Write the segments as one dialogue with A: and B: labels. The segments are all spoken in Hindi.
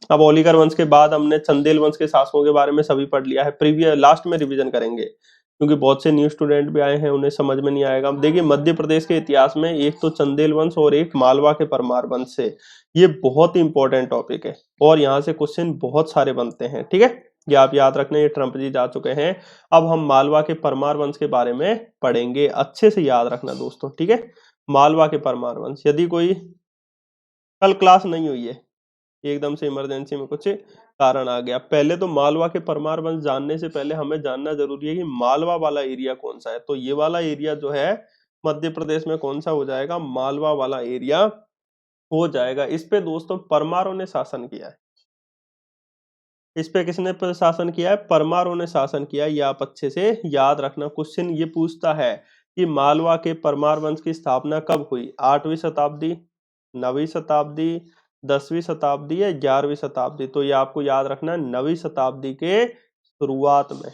A: अब होलिकर वंश के बाद हमने चंदेल वंश के शासकों के बारे में सभी पढ़ लिया है, प्रीवियस लास्ट में रिवीजन करेंगे क्योंकि बहुत से न्यू स्टूडेंट भी आए हैं, उन्हें समझ में नहीं आएगा। अब देखिए मध्य प्रदेश के इतिहास में एक तो चंदेल वंश और एक मालवा के परमार वंश से, ये बहुत ही इंपॉर्टेंट टॉपिक है और यहाँ से क्वेश्चन बहुत सारे बनते हैं, ठीक है। ये आप याद रखना, ये ट्रम्प जी जा चुके हैं। अब हम मालवा के परमार वंश के बारे में पढ़ेंगे, अच्छे से याद रखना दोस्तों, ठीक है। मालवा के परमार वंश, यदि कोई कल क्लास नहीं हुई है, एकदम से इमरजेंसी में कुछ कारण आ गया, पहले तो मालवा के परमार वंश जानने से पहले हमें जानना जरूरी है कि मालवा वाला एरिया कौन सा है। तो ये वाला एरिया जो है मध्य प्रदेश में कौन सा हो जाएगा, मालवा वाला एरिया हो जाएगा। इस पे दोस्तों परमारों ने शासन किया है। इस पे किसने शासन किया है, परमारों ने शासन किया है। ये आप अच्छे से याद रखना। क्वेश्चन ये पूछता है कि मालवा के परमार वंश की स्थापना कब हुई, 8वीं शताब्दी, 9वीं शताब्दी, 10वीं शताब्दी या 11वीं शताब्दी। तो ये आपको याद रखना है 9वीं शताब्दी के शुरुआत में।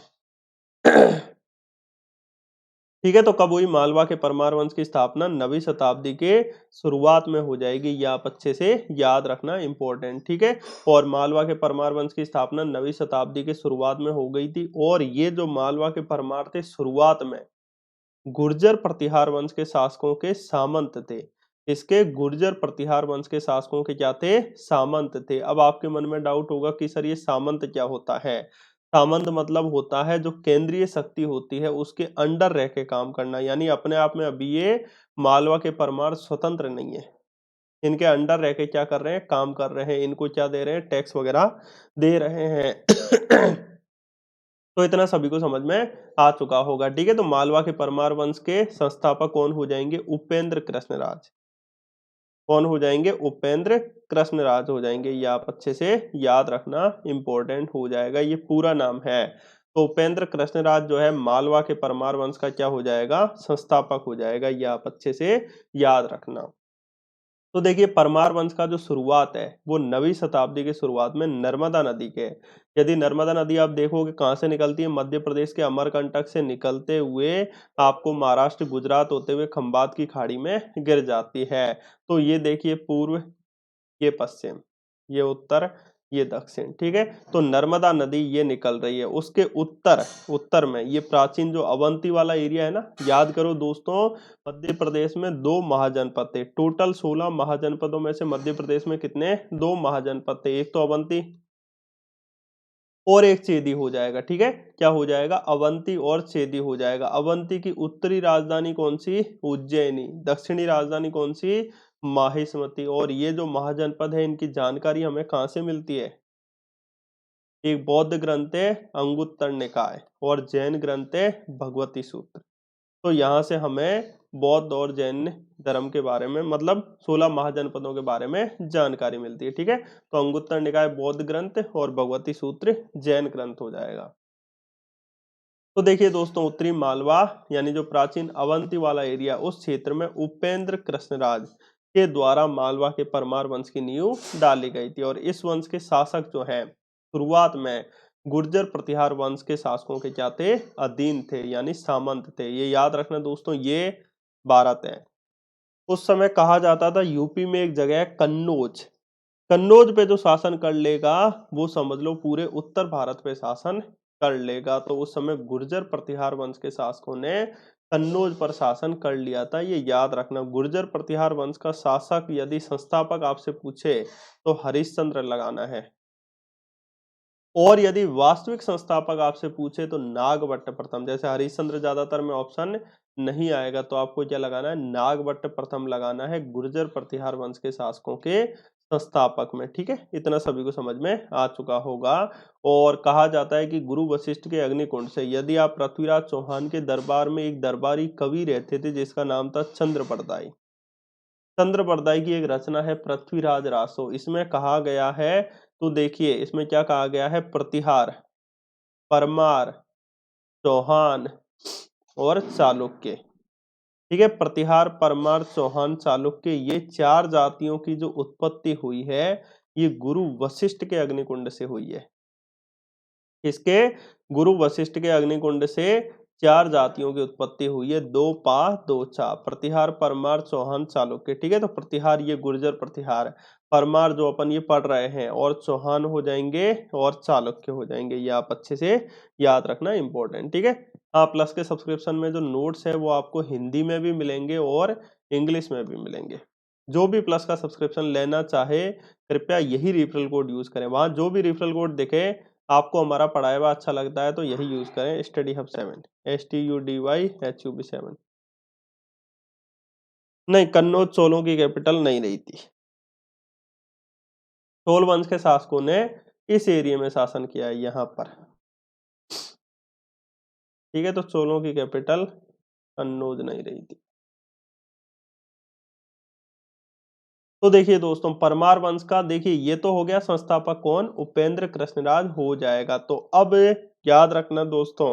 A: ठीक है, तो कब हुई मालवा के परमार वंश की स्थापना, 9वीं शताब्दी के शुरुआत में हो जाएगी। ये आप अच्छे से याद रखना, इंपॉर्टेंट, ठीक है। और मालवा के परमार वंश की स्थापना 9वीं शताब्दी के शुरुआत में हो गई थी। और ये जो मालवा के परमार थे शुरुआत में गुर्जर प्रतिहार वंश के शासकों के सामंत थे। इसके गुर्जर प्रतिहार वंश के शासकों के क्या थे, सामंत थे। अब आपके मन में डाउट होगा कि सर ये सामंत क्या होता है। सामंत मतलब होता है जो केंद्रीय शक्ति होती है उसके अंडर रह के काम करना, यानी अपने आप में अभी ये मालवा के परमार स्वतंत्र नहीं है, इनके अंडर रह के क्या कर रहे हैं, काम कर रहे हैं, इनको क्या दे रहे हैं, टैक्स वगैरह दे रहे हैं। तो इतना सभी को समझ में आ चुका होगा, ठीक है। तो मालवा के परमार वंश के संस्थापक कौन हो जाएंगे, उपेंद्र कृष्णराज। कौन हो जाएंगे, उपेंद्र कृष्णराज हो जाएंगे। ये आप अच्छे से याद रखना, इंपॉर्टेंट हो जाएगा, ये पूरा नाम है। तो उपेंद्र कृष्णराज जो है मालवा के परमार वंश का क्या हो जाएगा, संस्थापक हो जाएगा। ये आप अच्छे से याद रखना। तो देखिए परमार वंश का जो शुरुआत है वो 9वीं शताब्दी के शुरुआत में नर्मदा नदी के, यदि नर्मदा नदी आप देखोगे कहाँ से निकलती है, मध्य प्रदेश के अमरकंटक से निकलते हुए आपको महाराष्ट्र गुजरात होते हुए खंबात की खाड़ी में गिर जाती है। तो ये देखिए पूर्व, ये पश्चिम, ये उत्तर, ये दक्षिण, ठीक है। तो नर्मदा नदी ये निकल रही है, उसके उत्तर उत्तर में ये प्राचीन जो अवंती वाला एरिया है ना, याद करो दोस्तों मध्य प्रदेश में 2 महाजनपद थे, टोटल 16 महाजनपदों में से मध्य प्रदेश में कितने, 2 महाजनपद थे, एक तो अवंती और एक चेदी हो जाएगा, ठीक है। क्या हो जाएगा, अवंती और चेदी हो जाएगा। अवंती की उत्तरी राजधानी कौन सी, उज्जैनी, दक्षिणी राजधानी कौन सी, माहिष्मती। और ये जो महाजनपद है इनकी जानकारी हमें कहाँ से मिलती है, एक बौद्ध ग्रंथ है अंगुत्तर निकाय और जैन ग्रंथ है भगवती सूत्र। तो यहाँ से हमें बौद्ध और जैन धर्म के बारे में, मतलब 16 महाजनपदों के बारे में जानकारी मिलती है, ठीक है। तो अंगुत्तर निकाय बौद्ध ग्रंथ और भगवती सूत्र जैन ग्रंथ हो जाएगा। तो देखिए दोस्तों उत्तरी मालवा यानी जो प्राचीन अवंती वाला एरिया, उस क्षेत्र में उपेंद्र कृष्णराज के द्वारा मालवा के परमार वंश की नींव डाली गई थी। और इस वंश के शासक जो हैं शुरुआत में गुर्जर प्रतिहार वंश के शासकों के क्या थे, अधीन थे, यानी सामंत थे। ये याद रखना दोस्तों, ये भारत है। उस समय कहा जाता था यूपी में एक जगह है कन्नौज, कन्नौज पे जो शासन कर लेगा वो समझ लो पूरे उत्तर भारत पे शासन कर लेगा। तो उस समय गुर्जर प्रतिहार वंश के शासकों ने कन्नौज पर शासन कर लिया था, ये याद रखना। गुर्जर प्रतिहार वंश का शासक यदि संस्थापक आपसे पूछे तो हरिश्चंद्र लगाना है, और यदि वास्तविक संस्थापक आपसे पूछे तो नागभट्ट प्रथम। जैसे हरिश्चंद्र ज्यादातर में ऑप्शन नहीं आएगा तो आपको क्या लगाना है, नागभट्ट प्रथम लगाना है गुर्जर प्रतिहार वंश के शासकों के संस्थापक में, ठीक है। इतना सभी को समझ में आ चुका होगा। और कहा जाता है कि गुरु वशिष्ठ के अग्निकुंड से, यदि आप पृथ्वीराज चौहान के दरबार में एक दरबारी कवि रहते थे जिसका नाम था चंद्रपरदाई, चंद्रपरदाई की एक रचना है पृथ्वीराज रासो, इसमें कहा गया है, तो देखिए इसमें क्या कहा गया है, प्रतिहार, परमार, चौहान और चालुक्य, ठीक है। प्रतिहार, परमार, चौहान, चालुक्य, ये 4 जातियों की जो उत्पत्ति हुई है ये गुरु वशिष्ठ के अग्निकुंड से हुई है। इसके गुरु वशिष्ठ के अग्निकुंड से 4 जातियों की उत्पत्ति हुई है, दो पा दो चा, प्रतिहार परमार चौहान चालुक्य। ठीक है, तो प्रतिहार ये गुर्जर प्रतिहार, परमार जो अपन ये पढ़ रहे हैं, और चौहान हो जाएंगे और चालुक्य हो जाएंगे। ये आप अच्छे से याद रखना, इंपॉर्टेंट। ठीक है, हाँ, प्लस के सब्सक्रिप्शन में जो नोट्स है वो आपको हिंदी में भी मिलेंगे और इंग्लिश में भी मिलेंगे। जो भी प्लस का सब्सक्रिप्शन लेना चाहे कृपया यही रेफरल कोड यूज करें। वहां जो भी रेफरल कोड दिखे आपको हमारा पढ़ाया हुआ अच्छा लगता है तो यही यूज करें, स्टडी हब 7, STUDYHUB 7। नहीं, कन्नौज चोलों की कैपिटल नहीं रही थी। चोल वंश के शासकों ने इस एरिया में शासन किया है, यहाँ पर। ठीक है, तो चोलों की कैपिटल कन्नौज नहीं रही थी। तो देखिए दोस्तों, परमार वंश का देखिए ये तो हो गया संस्थापक कौन, उपेंद्र कृष्णराज हो जाएगा। तो अब याद रखना दोस्तों,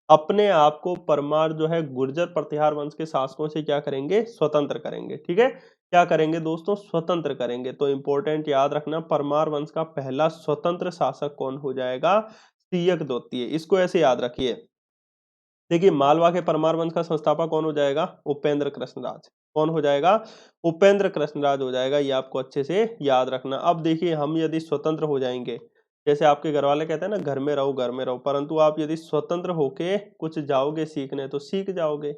A: अपने आप को परमार जो है गुर्जर प्रतिहार वंश के शासकों से क्या करेंगे, स्वतंत्र करेंगे। ठीक है, क्या करेंगे दोस्तों, स्वतंत्र करेंगे। तो इंपॉर्टेंट याद रखना, परमार वंश का पहला स्वतंत्र शासक कौन हो जाएगा, सियक द्वितीय। इसको ऐसे याद रखिए। देखिए, मालवा के परमार वंश का संस्थापक कौन हो जाएगा, उपेंद्र कृष्णराज। कौन हो जाएगा, उपेंद्र कृष्णराज हो जाएगा। ये आपको अच्छे से याद रखना। अब देखिए, हम यदि स्वतंत्र हो जाएंगे, जैसे आपके घर वाले कहते हैं ना, घर में रहो घर में रहो, परंतु आप यदि स्वतंत्र होके कुछ जाओगे सीखने तो सीख जाओगे।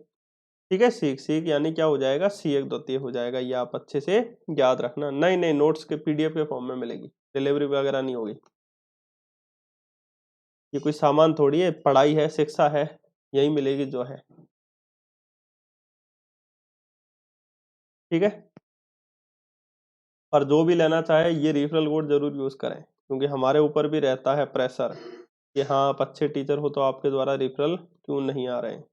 A: ठीक है, सीख सीख यानी क्या हो जाएगा, सीख द्वितीय हो जाएगा। ये आप अच्छे से याद रखना। नहीं नहीं, नोट्स के PDF के फॉर्म में मिलेगी, डिलीवरी वगैरह नहीं होगी। ये कोई सामान थोड़ी है, पढ़ाई है, शिक्षा है, यही मिलेगी जो है। ठीक है, पर जो भी लेना चाहे ये रेफरल कोड जरूर यूज करें, क्योंकि हमारे ऊपर भी रहता है प्रेशर कि हाँ, आप अच्छे टीचर हो तो आपके द्वारा रेफरल क्यों नहीं आ रहे हैं।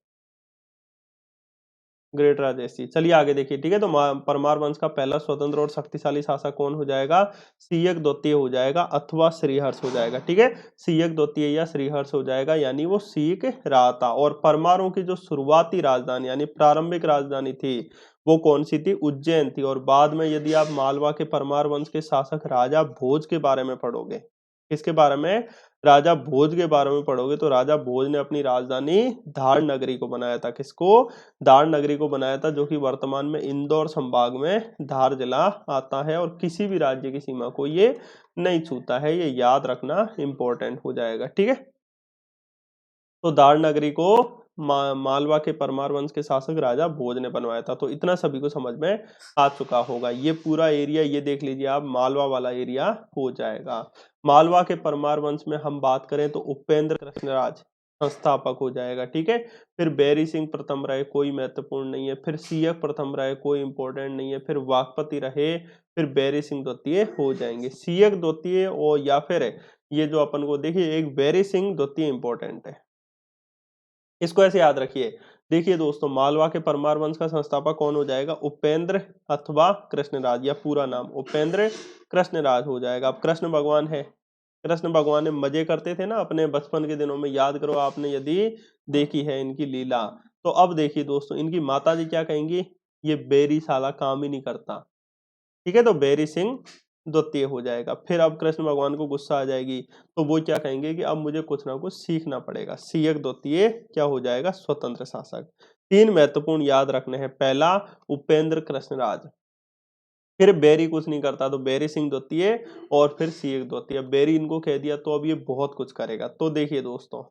A: ग्रेट राजेश जी, चलिए आगे देखिए। ठीक है, तो परमार वंश का पहला स्वतंत्र और शक्तिशाली शासक कौन हो जाएगा, सियक द्वितीय हो जाएगा अथवा श्रीहर्ष हो जाएगा। ठीक है, सियक द्वितीय या श्रीहर्ष हो जाएगा, यानी वो सीख रहा था। और परमारों की जो शुरुआती राजधानी यानी प्रारंभिक राजधानी थी वो कौन सी थी, उज्जैन थी। और बाद में यदि आप मालवा के परमार वंश के शासक राजा भोज के बारे में पढ़ोगे, किसके बारे में, राजा भोज के बारे में पढ़ोगे, तो राजा भोज ने अपनी राजधानी धार नगरी को बनाया था। किसको, धार नगरी को बनाया था, जो कि वर्तमान में इंदौर संभाग में धार जिला आता है। और किसी भी राज्य की सीमा को ये नहीं छूता है, ये याद रखना इंपॉर्टेंट हो जाएगा। ठीक है, तो धार नगरी को मालवा के परमार वंश के शासक राजा भोज ने बनवाया था। तो इतना सभी को समझ में आ चुका होगा। ये पूरा एरिया ये देख लीजिए आप, मालवा वाला एरिया हो जाएगा। मालवा के परमार वंश में हम बात करें तो उपेंद्र कृष्णराज संस्थापक हो जाएगा। ठीक है, फिर बैरी सिंह प्रथम रहे, कोई महत्वपूर्ण नहीं है। फिर सियक प्रथम रहे, कोई इंपॉर्टेंट नहीं है। फिर वाकपति रहे, फिर बैरी सिंह द्वितीय हो जाएंगे। सियक द्वितीय और या फिर ये जो अपन को देखिए, एक बैरी सिंह द्वितीय इंपॉर्टेंट है, इसको ऐसे याद रखिए। देखिए दोस्तों, मालवा के परमार वंश का संस्थापक कौन हो जाएगा, उपेंद्र अथवा कृष्णराज, या पूरा नाम उपेंद्र कृष्णराज हो जाएगा। अब कृष्ण भगवान है, कृष्ण भगवान ने मजे करते थे ना अपने बचपन के दिनों में, याद करो आपने यदि देखी है इनकी लीला। तो अब देखिए दोस्तों, इनकी माता जी क्या कहेंगी, ये बेरी साला काम ही नहीं करता। ठीक है, तो बैरी सिंह द्वितीय हो जाएगा। फिर अब कृष्ण भगवान को गुस्सा आ जाएगी, तो वो क्या कहेंगे कि अब मुझे कुछ ना कुछ सीखना पड़ेगा। सियक द्वितीय क्या हो जाएगा, स्वतंत्र शासक। तीन महत्वपूर्ण याद रखने हैं, पहला उपेंद्र कृष्णराज, फिर बैरी कुछ नहीं करता तो बैरी सिंह द्वितीय, और फिर सियक द्वितीय। बैरी इनको कह दिया तो अब ये बहुत कुछ करेगा। तो देखिए दोस्तों,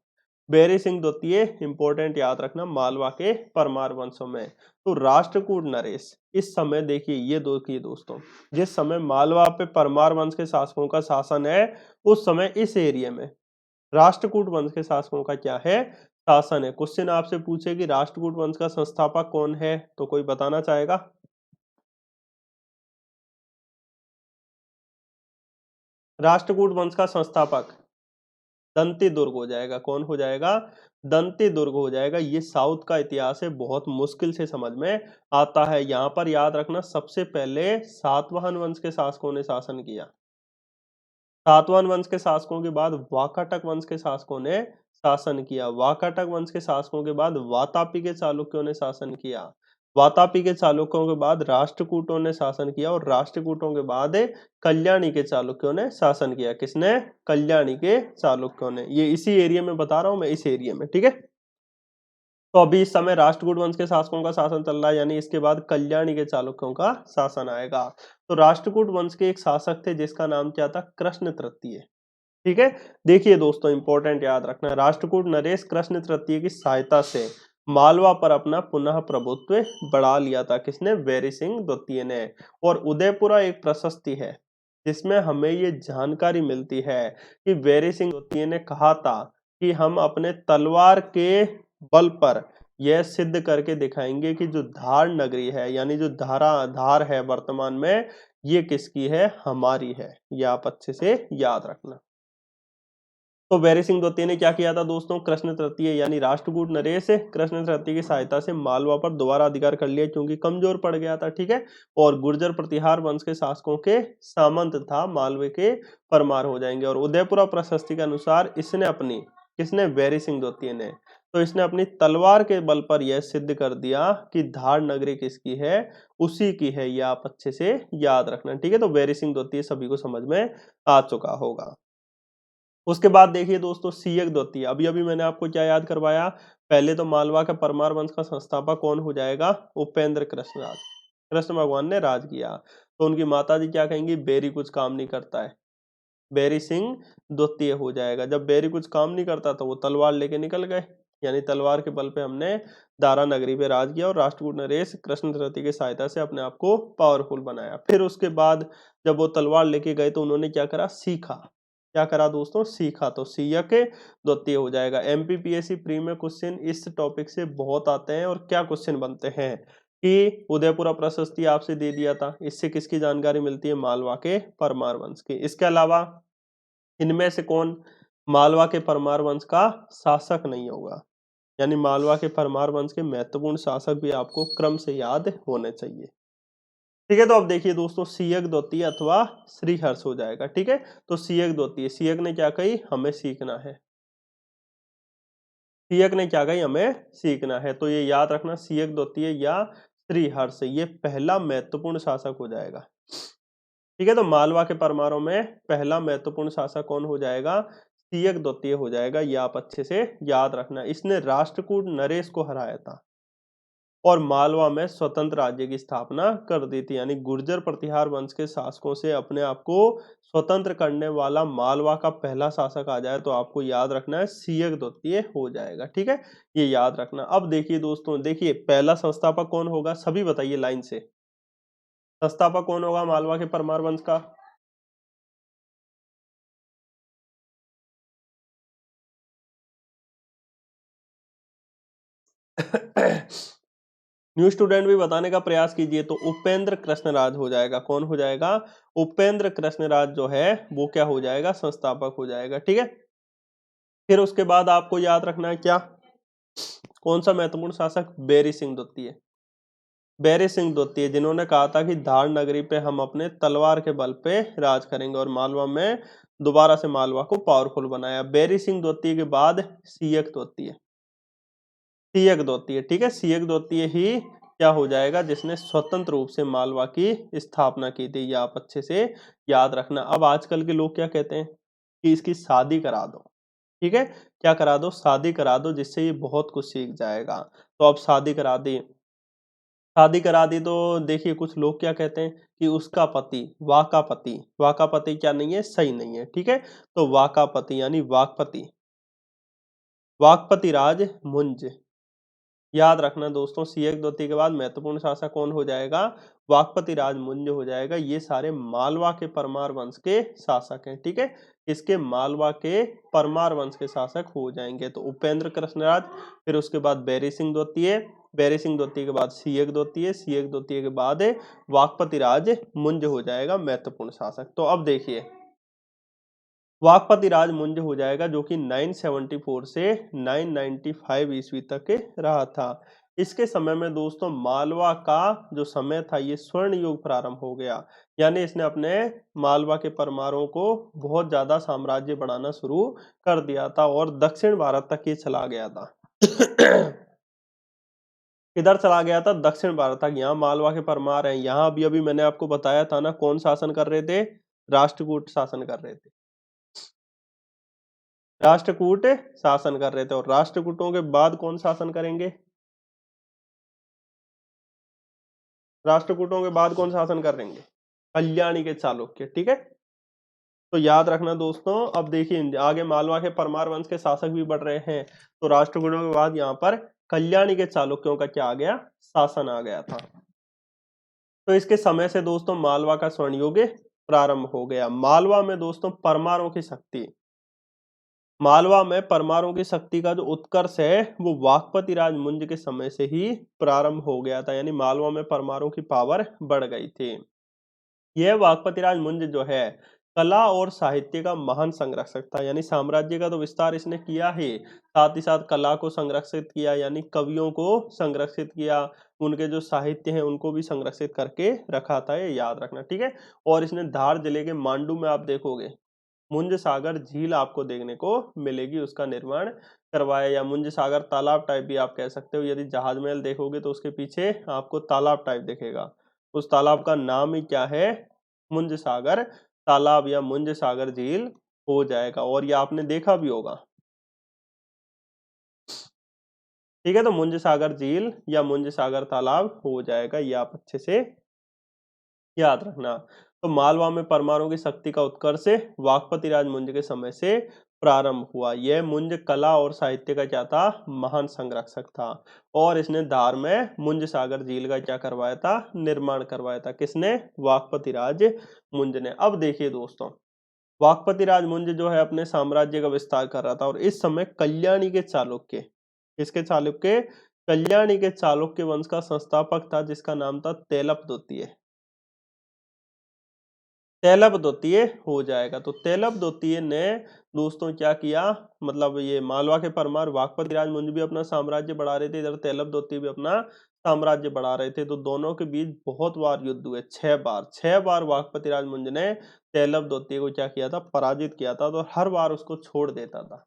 A: बैरी सिंह द्वितीय इंपॉर्टेंट याद रखना, मालवा के परमार वंशों में। तो राष्ट्रकूट नरेश इस समय देखिए, ये देखिए दोस्तों, जिस समय मालवा पे परमार वंश के शासकों का शासन है, उस समय इस एरिया में राष्ट्रकूट वंश के शासकों का क्या है, शासन है। क्वेश्चन आपसे पूछे कि राष्ट्रकूट वंश का संस्थापक कौन है, तो कोई बताना चाहेगा। राष्ट्रकूट वंश का संस्थापक दंती दुर्ग हो जाएगा। कौन हो जाएगा, दंती दुर्ग हो जाएगा। ये साउथ का इतिहास है, बहुत मुश्किल से समझ में आता है। यहाँ पर याद रखना, सबसे पहले सातवाहन वंश के शासकों ने शासन किया। सातवाहन वंश के शासकों के बाद वाकाटक वंश के शासकों ने शासन किया। वाकाटक वंश के शासकों के बाद वातापी के चालुक्यों ने शासन किया। वातापी के चालुक्यों के बाद राष्ट्रकूटों ने शासन किया, और राष्ट्रकूटों के बाद कल्याणी के चालुक्यों ने शासन किया। किसने, कल्याणी के चालुक्यों ने। ये इसी एरिया में बता रहा हूं मैं, इस एरिया में। ठीक है, तो अभी इस समय राष्ट्रकूट वंश के शासकों का शासन चल रहा है, यानी इसके बाद कल्याणी के चालुक्यों का शासन आएगा। तो राष्ट्रकूट वंश के एक शासक थे जिसका नाम क्या था, कृष्ण तृतीय। ठीक है, देखिए दोस्तों इंपॉर्टेंट याद रखना है, राष्ट्रकूट नरेश कृष्ण तृतीय की सहायता से मालवा पर अपना पुनः प्रभुत्व बढ़ा लिया था। किसने, बैरी सिंह द्वितीय ने। और उदयपुरा एक प्रशस्ति है जिसमें हमें ये जानकारी मिलती है कि बैरी सिंह द्वितीय ने कहा था कि हम अपने तलवार के बल पर यह सिद्ध करके दिखाएंगे कि जो धार नगरी है, यानी जो धार है वर्तमान में, ये किसकी है, हमारी है। ये आप अच्छे से याद रखना। तो बैरी सिंह द्वितीय ने क्या किया था दोस्तों, कृष्ण तृतीय यानी राष्ट्रकूट नरेश कृष्ण तृतीय की सहायता से मालवा पर दोबारा अधिकार कर लिया, क्योंकि कमजोर पड़ गया था। ठीक है, और गुर्जर प्रतिहार वंश के शासकों के सामंत था मालवे के परमार हो जाएंगे। और उदयपुरा प्रशस्ति के अनुसार इसने अपनी, किसने, बैरी सिंह द्वितीय ने, तो इसने अपनी तलवार के बल पर यह सिद्ध कर दिया कि धार नगरी किसकी है, उसी की है। यह आप अच्छे से याद रखना। ठीक है, तो बैरी सिंह द्वितीय सभी को समझ में आ चुका होगा। उसके बाद देखिए दोस्तों, सियक द्वितीय। अभी अभी मैंने आपको क्या याद करवाया, पहले तो मालवा के परमार वंश का संस्थापक कौन हो जाएगा, उपेंद्र कृष्णराज। कृष्ण भगवान ने राज किया। तो उनकी माता जी क्या कहेंगी, बेरी कुछ काम नहीं करता है, बैरी सिंह द्वितीय हो जाएगा। जब बैरी कुछ काम नहीं करता तो वो तलवार लेके निकल गए, यानी तलवार के बल पे हमने दारा नगरी पे राज किया और राष्ट्रकूट नरेश कृष्ण तृतीय की सहायता से अपने आप को पावरफुल बनाया। फिर उसके बाद जब वो तलवार लेके गए तो उन्होंने क्या करा, सीखा। क्या करा दोस्तों, सीखा। तो सीयक द्वितीय हो जाएगा। एमपीपीएससी प्री में क्वेश्चन इस टॉपिक से बहुत आते हैं। और क्या क्वेश्चन बनते हैं कि उदयपुरा प्रशस्ति आपसे दे दिया था, इससे किसकी जानकारी मिलती है, मालवा के परमार वंश की। इसके अलावा इनमें से कौन मालवा के परमार वंश का शासक नहीं होगा, यानी मालवा के परमार वंश के महत्वपूर्ण शासक भी आपको क्रम से याद होने चाहिए। ठीक है, तो अब देखिए दोस्तों, सियक द्वितीय अथवा श्रीहर्ष हो जाएगा। ठीक है, तो सियक द्वितीय, सियक ने क्या कही, हमें सीखना है। सियक ने क्या कही, हमें सीखना है। तो ये याद रखना, सियक द्वितीय या श्रीहर्ष ये पहला महत्वपूर्ण शासक हो जाएगा। ठीक है, तो मालवा के परमारों में पहला महत्वपूर्ण शासक कौन हो जाएगा, सियक द्वितीय हो जाएगा। ये आप अच्छे से याद रखना। इसने राष्ट्रकूट नरेश को हराया था और मालवा में स्वतंत्र राज्य की स्थापना कर दी थी, यानी गुर्जर प्रतिहार वंश के शासकों से अपने आप को स्वतंत्र करने वाला मालवा का पहला शासक आ जाए तो आपको याद रखना है, सियक द्वितीय हो जाएगा। ठीक है, ये याद रखना। अब देखिए दोस्तों, देखिए पहला संस्थापक कौन होगा, सभी बताइए लाइन से। संस्थापक कौन होगा मालवा के परमार वंश का, न्यू स्टूडेंट भी बताने का प्रयास कीजिए। तो उपेंद्र कृष्णराज हो जाएगा। कौन हो जाएगा, उपेंद्र कृष्णराज जो है वो क्या हो जाएगा, संस्थापक हो जाएगा। ठीक है, फिर उसके बाद आपको याद रखना है क्या, कौन सा महत्वपूर्ण शासक, बैरी सिंह द्वितीय। बैरी सिंह द्वितीय जिन्होंने कहा था कि धार नगरी पे हम अपने तलवार के बल पे राज करेंगे और मालवा में दोबारा से मालवा को पावरफुल बनाया। बैरी सिंह द्वितीय के बाद सियक द्वितीय, सियक द्वितीय। ठीक है, सियक द्वितीय ही क्या हो जाएगा, जिसने स्वतंत्र रूप से मालवा की स्थापना की थी। ये आप अच्छे से याद रखना। अब आजकल के लोग क्या कहते हैं कि इसकी शादी करा दो। ठीक है, क्या करा दो, शादी करा दो, जिससे ये बहुत कुछ सीख जाएगा। तो अब शादी करा दी, शादी करा दी तो देखिए कुछ लोग क्या कहते हैं कि उसका पति वाकापति, वाकापति क्या नहीं है, सही नहीं है। ठीक है, तो वाकापति यानी वाकपति, वाकपति राज मुंज। याद रखना दोस्तों, सियक द्वितीय के बाद महत्वपूर्ण शासक कौन हो जाएगा, वाकपति राज मुंज हो जाएगा। ये सारे मालवा के परमार वंश के शासक हैं। ठीक है, इसके मालवा के परमार वंश के शासक हो जाएंगे। तो उपेंद्र कृष्णराज, फिर उसके बाद बैरी सिंह द्वितीय, बैरी सिंह द्वितीय के बाद सियक द्वितीय, सियक द्वितीय के बाद वाकपति राज मुंज हो जाएगा महत्वपूर्ण शासक। तो अब देखिए, वाकपति राज मुंज हो जाएगा जो कि 974 से 995 ईस्वी तक रहा था। इसके समय में दोस्तों मालवा का जो समय था ये स्वर्ण युग प्रारंभ हो गया, यानी इसने अपने मालवा के परमारों को बहुत ज्यादा साम्राज्य बढ़ाना शुरू कर दिया था और दक्षिण भारत तक ये चला गया था। किधर चला गया था, दक्षिण भारत तक। यहाँ मालवा के परमार हैं। यहाँ अभी अभी मैंने आपको बताया था ना, कौन शासन कर रहे थे, राष्ट्रकूट शासन कर रहे थे। राष्ट्रकूट शासन कर रहे थे। और राष्ट्रकूटों के बाद कौन शासन करेंगे? राष्ट्रकूटों के बाद कौन शासन करेंगे? कल्याणी के चालुक्य। ठीक है, तो याद रखना दोस्तों। अब देखिए आगे मालवा के परमार वंश के शासक भी बढ़ रहे हैं, तो राष्ट्रकूटों के बाद यहाँ पर कल्याणी के चालुक्यों का क्या आ गया? शासन आ गया था। तो इसके समय से दोस्तों मालवा का स्वर्ण युग प्रारंभ हो गया। मालवा में दोस्तों परमारों की शक्ति, मालवा में परमारों की शक्ति का जो उत्कर्ष है वो वाकपति राज मुंज के समय से ही प्रारंभ हो गया था, यानी मालवा में परमारों की पावर बढ़ गई थी। यह वाकपति राज मुंज जो है कला और साहित्य का महान संरक्षक था, यानी साम्राज्य का तो विस्तार इसने किया ही, साथ ही साथ कला को संरक्षित किया, यानी कवियों को संरक्षित किया, उनके जो साहित्य हैं उनको भी संरक्षित करके रखा था, ये याद रखना। ठीक है, और इसने धार जिले के मांडू में आप देखोगे मुंज सागर झील आपको देखने को मिलेगी, उसका निर्माण करवाया, या मुंज सागर तालाब टाइप भी आप कह सकते हो। यदि जहाज महल देखोगे तो उसके पीछे आपको तालाब टाइप दिखेगा, उस तालाब का नाम ही क्या है? मुंज सागर तालाब या मुंज सागर झील हो जाएगा, और ये आपने देखा भी होगा। ठीक है, तो मुंज सागर झील या मुंज सागर तालाब हो जाएगा, ये आप अच्छे से याद रखना। तो मालवा में परमाणु की शक्ति का उत्कर्ष वाकपति राज मुंज के समय से प्रारंभ हुआ। यह मुंज कला और साहित्य का क्या था? महान संरक्षक था, और इसने धार में मुंज सागर झील का क्या करवाया था? निर्माण करवाया था। किसने? वाकपति राज मुंज ने। अब देखिए दोस्तों, वाकपति राज मुंज जो है अपने साम्राज्य का विस्तार कर रहा था, और इस समय कल्याणी के चालुक्य, किसके चालुक्य? कल्याणी के चालुक्य वंश का संस्थापक था, जिसका नाम था तेलप द्वितीय। तेलप द्वितीय हो जाएगा। तो तेलप द्वितीय ने दोस्तों क्या किया, मतलब ये मालवा के परमार वाकपति राज मुंज भी अपना साम्राज्य बढ़ा रहे थे, इधर तेलप द्वितीय भी अपना साम्राज्य बढ़ा रहे थे, तो दोनों के बीच बहुत बार युद्ध हुए, 6 बार। 6 बार वाकपति राज मुंज ने तेलप द्वितीय को क्या किया था? पराजित किया था, तो हर बार उसको छोड़ देता था।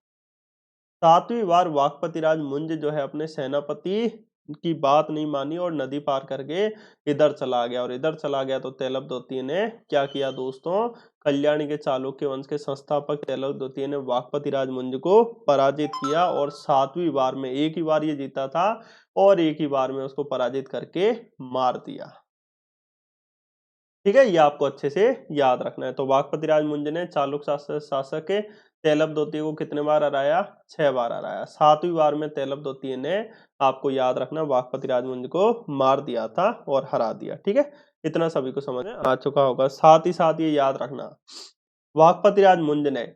A: 7वीं बार वाकपति राज मुंज जो है अपने सेनापति की बात नहीं मानी और नदी पार करके इधर चला गया, और इधर चला गया तो तेलप द्वितीय ने क्या किया दोस्तों? कल्याणी के चालुक्य वंश के संस्थापक तेलप द्वितीय ने वाकपति राज मुंज को पराजित किया, और 7वीं बार में एक ही बार ये जीता था और एक ही बार में उसको पराजित करके मार दिया। ठीक है, ये आपको अच्छे से याद रखना है। तो वाकपति राज मुंज ने चालुक्य शासक तेलप द्वितीय को कितने बार हराया? 6 बार हराया। 7वीं बार में तेलप द्वितीय ने, आपको याद रखना, वाकपति राज मुंज को मार दिया था और हरा दिया। ठीक है, इतना सभी को समझ में आ चुका होगा। साथ ही साथ ये याद रखना, वाकपति राज मुंज ने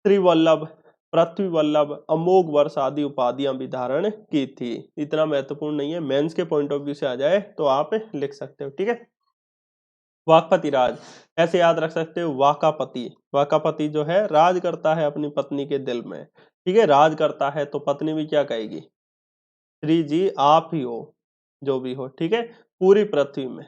A: श्री वल्लभ, पृथ्वी वल्लभ, अमोघ वर्ष आदि उपाधियां भी धारण की थी। इतना महत्वपूर्ण नहीं है, मेंस के पॉइंट ऑफ व्यू से आ जाए तो आप लिख सकते हो। ठीक है, वाकपति राज ऐसे याद रख सकते हो, वाकापति। वाकापति जो है राज करता है अपनी पत्नी के दिल में। ठीक है, राज करता है तो पत्नी भी क्या कहेगी? श्री जी आप ही हो, जो भी हो। ठीक है, पूरी पृथ्वी में,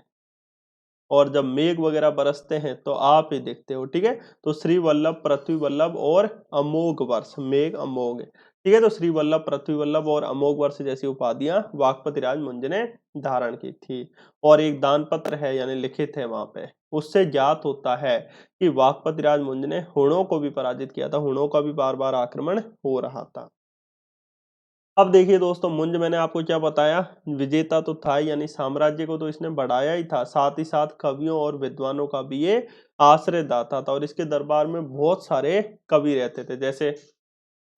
A: और जब मेघ वगैरह बरसते हैं तो आप ही देखते हो। ठीक है, तो श्री वल्लभ, पृथ्वी वल्लभ और अमोघ वर्ष, मेघ अमोघ। ठीक है, तो श्री वल्लभ, पृथ्वी वल्लभ और अमोघ वर्ष जैसी उपाधियां वाकपति राज मुंज ने धारण की थी। और एक दान पत्र है, यानी लिखित है वहां पे, उससे ज्ञात होता है कि वाकपति राज मुंज ने हुणों को भी पराजित किया था। हुणों का भी बार बार आक्रमण हो रहा था। अब देखिए दोस्तों, मुंज मैंने आपको क्या बताया, विजेता तो था, यानी साम्राज्य को तो इसने बढ़ाया ही था, साथ ही साथ कवियों और विद्वानों का भी ये आश्रयदाता था, और इसके दरबार में बहुत सारे कवि रहते थे, जैसे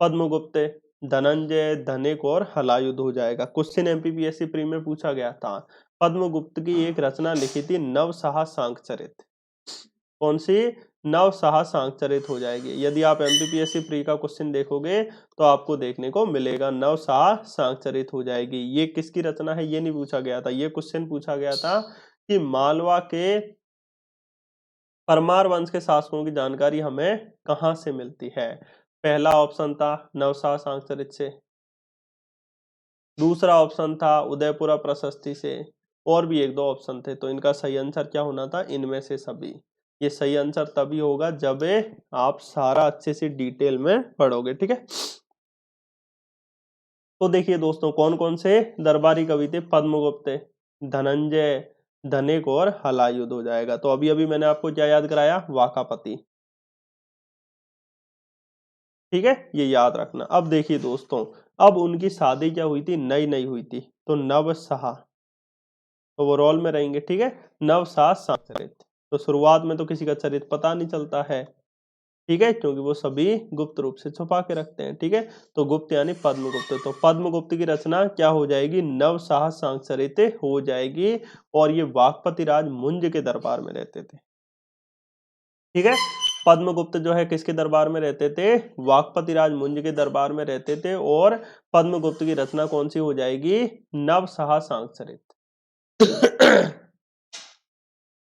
A: पद्मगुप्त, धनंजय, धनिक और हलायुध हो जाएगा। क्वेश्चन एमपीपीएससी प्री में पूछा गया था। पद्मगुप्त की एक रचना लिखी थी नवसाह सांकचरित। कौन सी? नवसाह सांकचरित हो जाएगी। यदि आप एमपीपीएससी प्री का क्वेश्चन देखोगे तो आपको देखने को मिलेगा नवसाह सांकचरित हो जाएगी। ये किसकी रचना है ये नहीं पूछा गया था, ये क्वेश्चन पूछा गया था कि मालवा के परमार वंश के शासकों की जानकारी हमें कहाँ से मिलती है। पहला ऑप्शन था नवसाह सांकचरित से, दूसरा ऑप्शन था उदयपुरा प्रशस्ति से, और भी एक दो ऑप्शन थे। तो इनका सही आंसर क्या होना था? इनमें से सभी। ये सही आंसर तभी होगा जब आप सारा अच्छे से डिटेल में पढ़ोगे। ठीक है, तो देखिए दोस्तों, कौन कौन से दरबारी कवि थे? पद्मगुप्त, धनंजय, धनिक और हलायुध हो जाएगा। तो अभी अभी मैंने आपको क्या याद कराया? वाकापति। ठीक है, ये याद रखना। अब देखिए दोस्तों, अब उनकी शादी क्या हुई थी, नई नई हुई थी, तो नवशाह ओवरऑल में रहेंगे। ठीक है, नवशाह सांचरित। तो शुरुआत में तो किसी का चरित्र पता नहीं चलता है, ठीक है, क्योंकि वो सभी गुप्त रूप से छुपा के रखते हैं। ठीक है, तो गुप्त यानी पद्मगुप्त, तो पद्मगुप्त की रचना क्या हो जाएगी, नवशाह सांचरित हो जाएगी। और ये वाकपति राज मुंज के दरबार में रहते थे। ठीक है, पद्मगुप्त जो है किसके दरबार में रहते थे, वाकपति राज मुंज के दरबार में रहते थे। और पद्मगुप्त की रचना कौन सी हो जाएगी, नवशाह सांचरित।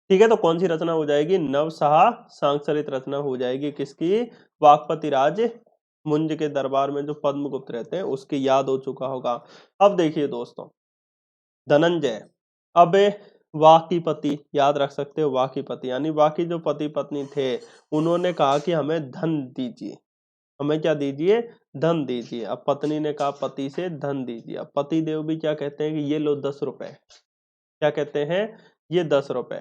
A: ठीक है, तो कौन सी रचना हो जाएगी, नवशाह सांचरित रचना हो जाएगी किसकी, वाकपति राज मुंज के दरबार में जो पद्मगुप्त रहते हैं उसकी याद हो चुका होगा। अब देखिए दोस्तों, धनंजय, अब वाकीपति याद रख सकते हो, वाकीपति यानी वाकी जो पति पत्नी थे, उन्होंने कहा कि हमें धन दीजिए, हमें क्या दीजिए, धन दीजिए। अब पत्नी ने कहा पति से धन दीजिए। अब पति देव भी क्या कहते हैं कि ये लो 10 रुपए, क्या कहते हैं, ये 10 रुपए।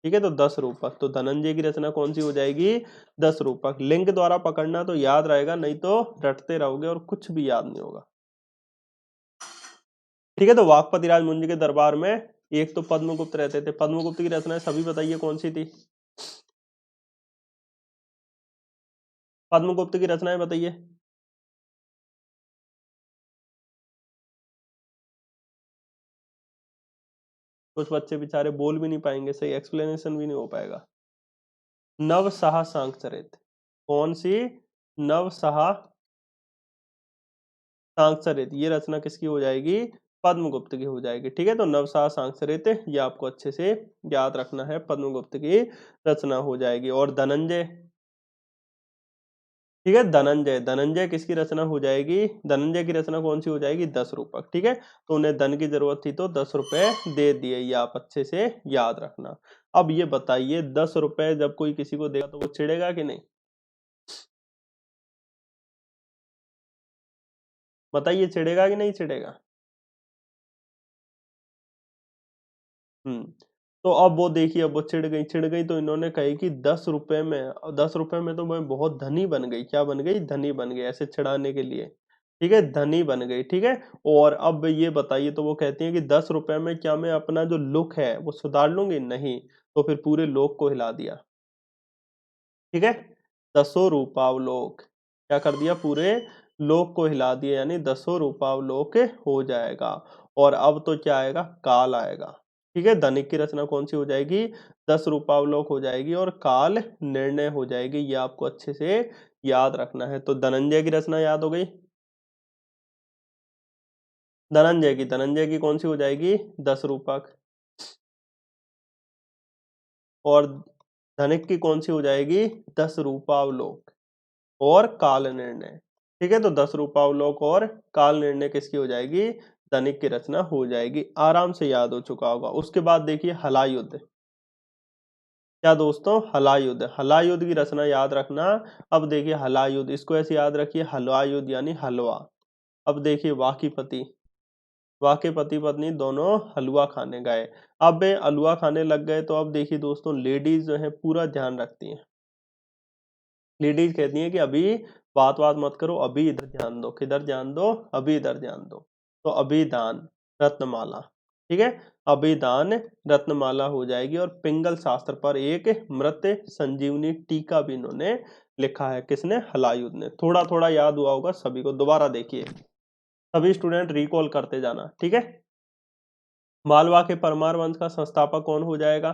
A: ठीक है, तो 10 रूपक, तो धनंजय की रचना कौन सी हो जाएगी, 10 रूपक। लिंक द्वारा पकड़ना तो याद रहेगा, नहीं तो रटते रहोगे और कुछ भी याद नहीं होगा। ठीक है, तो वाकपति राज मुंज के दरबार में एक तो पद्मगुप्त रहते थे। पद्मगुप्त की रचनाएं सभी बताइए कौन सी थी, पद्मगुप्त की रचनाएं बताइए। कुछ बच्चे बेचारे बोल भी नहीं पाएंगे, सही एक्सप्लेनेशन भी नहीं हो पाएगा। नवशाह सांचरित, कौन सी, नवशाह सांचरित, ये रचना किसकी हो जाएगी, पद्मगुप्त की हो जाएगी। ठीक है, तो नवशाह सांचरित ये आपको अच्छे से याद रखना है, पद्मगुप्त की रचना हो जाएगी। और धनंजय, ठीक है, धनंजय, धनंजय किसकी रचना हो जाएगी, धनंजय की रचना कौन सी हो जाएगी, 10 रूपक। ठीक है, तो उन्हें धन की जरूरत थी तो 10 रुपए दे दिए, ये आप अच्छे से याद रखना। अब ये बताइए, 10 रुपए जब कोई किसी को देगा तो वो चिढ़ेगा कि नहीं, बताइए, चिढ़ेगा कि नहीं चिढ़ेगा। हम्म, तो अब वो देखिए, अब वो चिढ़ गई तो इन्होंने कही कि 10 रुपए में, 10 रुपए में तो मैं बहुत धनी बन गई, क्या बन गई, धनी बन गई, ऐसे चिढ़ाने के लिए। ठीक है, धनी बन गई। ठीक है, और अब ये बताइए, तो वो कहती है कि 10 रुपए में क्या मैं अपना जो लुक है वो सुधार लूंगी, नहीं, तो फिर पूरे लोक को हिला दिया। ठीक है, 10 रूपावलोक, क्या कर दिया, पूरे लोक को हिला दिया, यानी 10 रूपावलोक हो जाएगा। और अब तो क्या आएगा, काल आएगा। ठीक है, धनिक की रचना कौन सी हो जाएगी, 10 रूपावलोक हो जाएगी और काल निर्णय हो जाएगी, ये आपको अच्छे से याद रखना है। तो धनंजय की रचना याद हो गई, धनंजय की कौन सी हो जाएगी, 10 रूपक। और धनिक की कौन सी हो जाएगी, 10 रूपावलोक और काल निर्णय। ठीक है, तो 10 रूपावलोक और काल निर्णय किसकी हो जाएगी, धनिक की रचना हो जाएगी, आराम से याद हो चुका होगा। उसके बाद देखिए हलायुद्ध, क्या दोस्तों, हलायुद्ध, हलायुद्ध की रचना याद रखना। अब देखिए हलायुद्ध, इसको ऐसे याद रखिए, हलवायुद्ध यानी हलवा। अब देखिए वाकीपति, वाके पति पत्नी दोनों हलवा खाने गए। अब वे हलवा खाने लग गए, तो अब देखिए दोस्तों, लेडीज जो है पूरा ध्यान रखती हैं। लेडीज कहती हैं कि अभी बात बात मत करो, अभी इधर ध्यान दो, किधर ध्यान दो, अभी इधर ध्यान दो। तो अभिदान रत्नमाला, ठीक है, अभिदान रत्नमाला हो जाएगी। और पिंगल शास्त्र पर एक मृत संजीवनी टीका भी इन्होंने लिखा है, किसने, हलायुद्ध ने। थोड़ा थोड़ा याद हुआ होगा सभी को, दोबारा देखिए, सभी स्टूडेंट रिकॉल करते जाना। ठीक है, मालवा के परमार वंश का संस्थापक कौन हो जाएगा,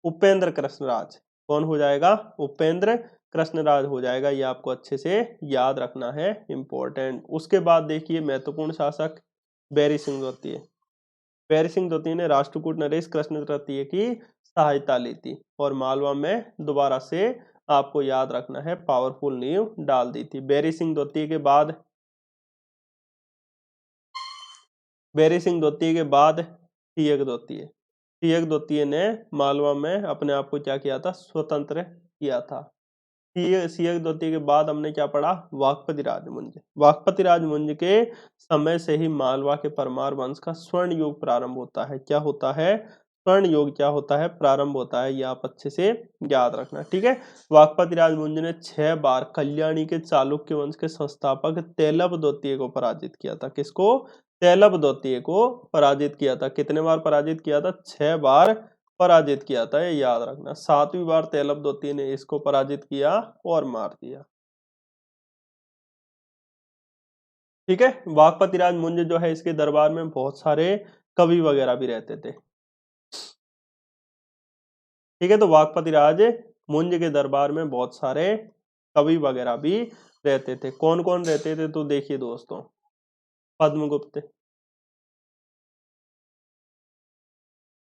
A: उपेंद्र कृष्णराज। कौन हो जाएगा, उपेंद्र कृष्णराज हो जाएगा, ये आपको अच्छे से याद रखना है, इंपॉर्टेंट। उसके बाद देखिए महत्वपूर्ण शासक बैरी सिंह द्वितीय। बैरी सिंह द्वितीय ने राष्ट्रकूट नरेश कृष्ण तृतीय की सहायता ली थी और मालवा में दोबारा से, आपको याद रखना है, पावरफुल नींव डाल दी थी। बैरी सिंह द्वितीय के बाद, बैरी सिंह द्वितीय के बाद सियग द्वितीय, सियग द्वितीय ने मालवा में अपने आप को क्या किया था, स्वतंत्र किया था। सियग द्वितीय के बाद हमने क्या पढ़ा, वाकपति राजमुंज। वाकपति राजमुंज के समय से ही मालवा के परमार वंश का स्वर्ण युग प्रारंभ होता है। क्या होता है, स्वर्ण युग क्या होता है, प्रारंभ होता है। ये आप अच्छे से याद रखना, ठीक है। वाकपति राज मुंज ने 6 बार कल्याणी के चालुक्य वंश के संस्थापक तेलप द्वितीय को पराजित किया था। किसको? तेलप द्वितीय को पराजित किया था। कितने बार पराजित किया था? 6 बार पराजित किया था, ये याद रखना। 7वीं बार तेलप द्वितीय ने इसको पराजित किया और मार दिया, ठीक है। वाकपति राज मुंज जो है, इसके दरबार में बहुत सारे कवि वगैरह भी रहते थे, ठीक है। तो वाकपति राज मुंज के दरबार में बहुत सारे कवि वगैरह भी रहते थे। कौन कौन रहते थे? तो देखिए दोस्तों, पद्मगुप्त,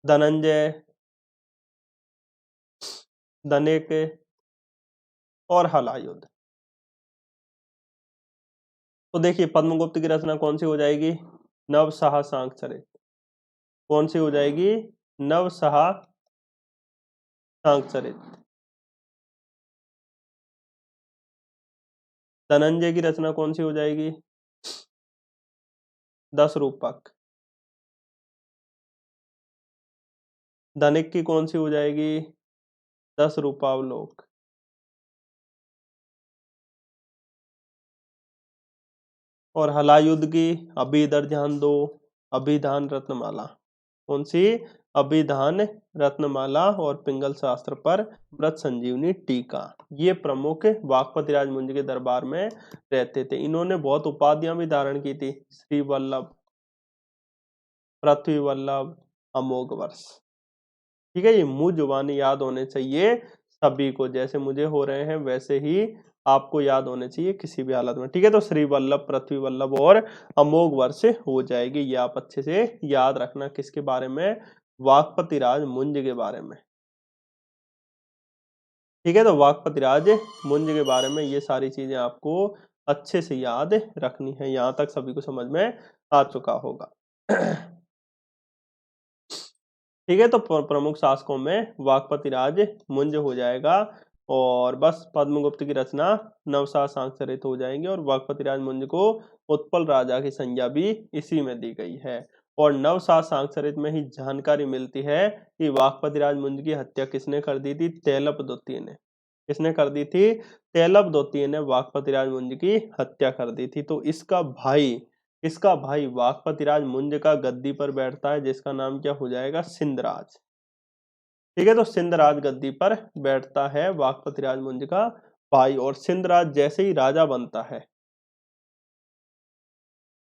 A: धनंजय, दनेक और हलायुध। तो देखिए, पद्मगुप्त की रचना कौन सी हो जाएगी? नवसहा सांकचरित। कौन सी हो जाएगी? नवसहा सांकचरित। धनंजय की रचना कौन सी हो जाएगी? 10 रूपक। धनिक की कौन सी हो जाएगी? 10 रूपावलोक। और हलायुध की अभी इधर ध्यान दो, अभिधान रत्नमाला। कौन सी? अभिधान रत्नमाला और पिंगल शास्त्र पर व्रत संजीवनी टीका। ये प्रमुख वाकपति राज मुंज के दरबार में रहते थे। इन्होंने बहुत उपाधियां भी धारण की थी, श्री वल्लभ, पृथ्वी वल्लभ, अमोघ वर्ष, ठीक है। ये मुंह जुबानी याद होने चाहिए सभी को, जैसे मुझे हो रहे हैं वैसे ही आपको याद होने चाहिए किसी भी हालत में, ठीक है। तो श्री वल्लभ, पृथ्वी वल्लभ और अमोघ वर्ष हो जाएगी। ये आप अच्छे से याद रखना। किसके बारे में? वाकपति राज मुंज के बारे में, ठीक है। तो वाकपति राज मुंज के बारे में ये सारी चीजें आपको अच्छे से याद रखनी है। यहां तक सभी को समझ में आ चुका होगा। ठीक है। तो प्रमुख शासकों में वाकपति राज मुंज हो जाएगा, और बस पद्मगुप्त की रचना नवसा सांकचरित हो जाएंगे, और वाकपति राज मुंज को उत्पल राजा की संज्ञा भी इसी में दी गई है। और नवसा सांकचरित में ही जानकारी मिलती है कि वाकपति राज मुंज की हत्या किसने कर दी थी? तेलप द्वितीय ने। किसने कर दी थी? तेलप द्वितीय ने वाकपति राज मुंज की हत्या कर दी थी। तो इसका भाई वाकपति राज मुंज का गद्दी पर बैठता है, जिसका नाम क्या हो जाएगा? सिंधराज, ठीक है। तो सिंधराज गद्दी पर बैठता है वाकपति राज मुंज का भाई, और सिंधराज जैसे ही राजा बनता है,